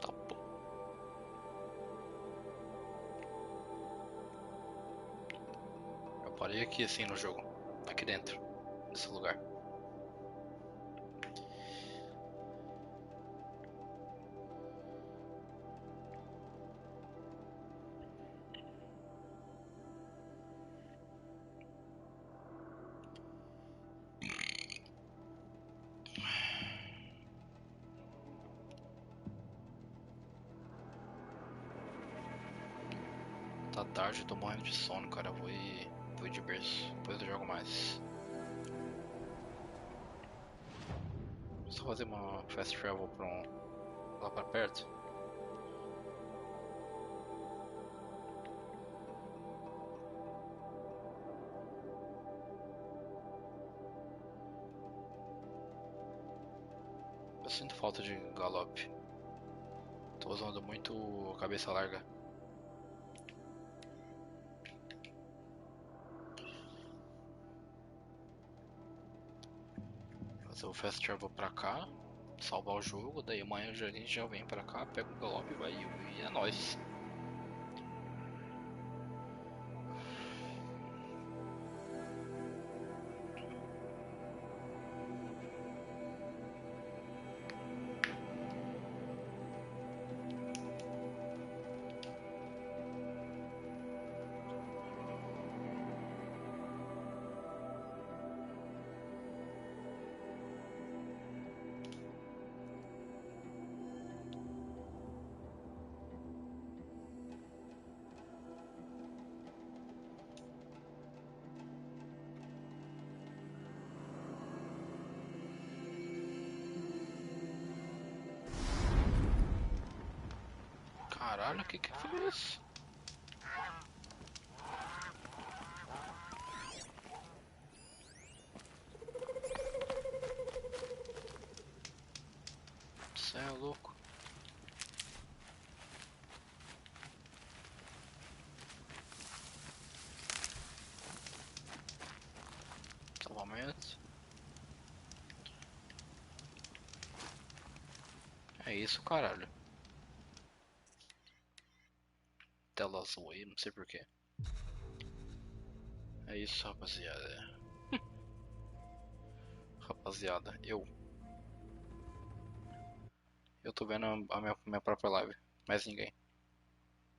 S1: Tá bom. Eu parei aqui assim no jogo. Aqui dentro. Nesse lugar. Tá tarde, tô morrendo de sono, cara. Vou ir de berço. Depois eu jogo mais. Só fazer uma fast travel lá pra perto. Eu sinto falta de galope. Tô usando muito cabeça larga. Fazer o fast travel pra cá, salvar o jogo, daí amanhã a gente já vem pra cá, pega o galope e vai, e é nóis. Caralho, que foi isso? Você é louco. Salvamento. É isso, caralho. Tela azul aí, não sei porquê. É isso, rapaziada. Rapaziada, eu tô vendo a minha própria live, mais ninguém.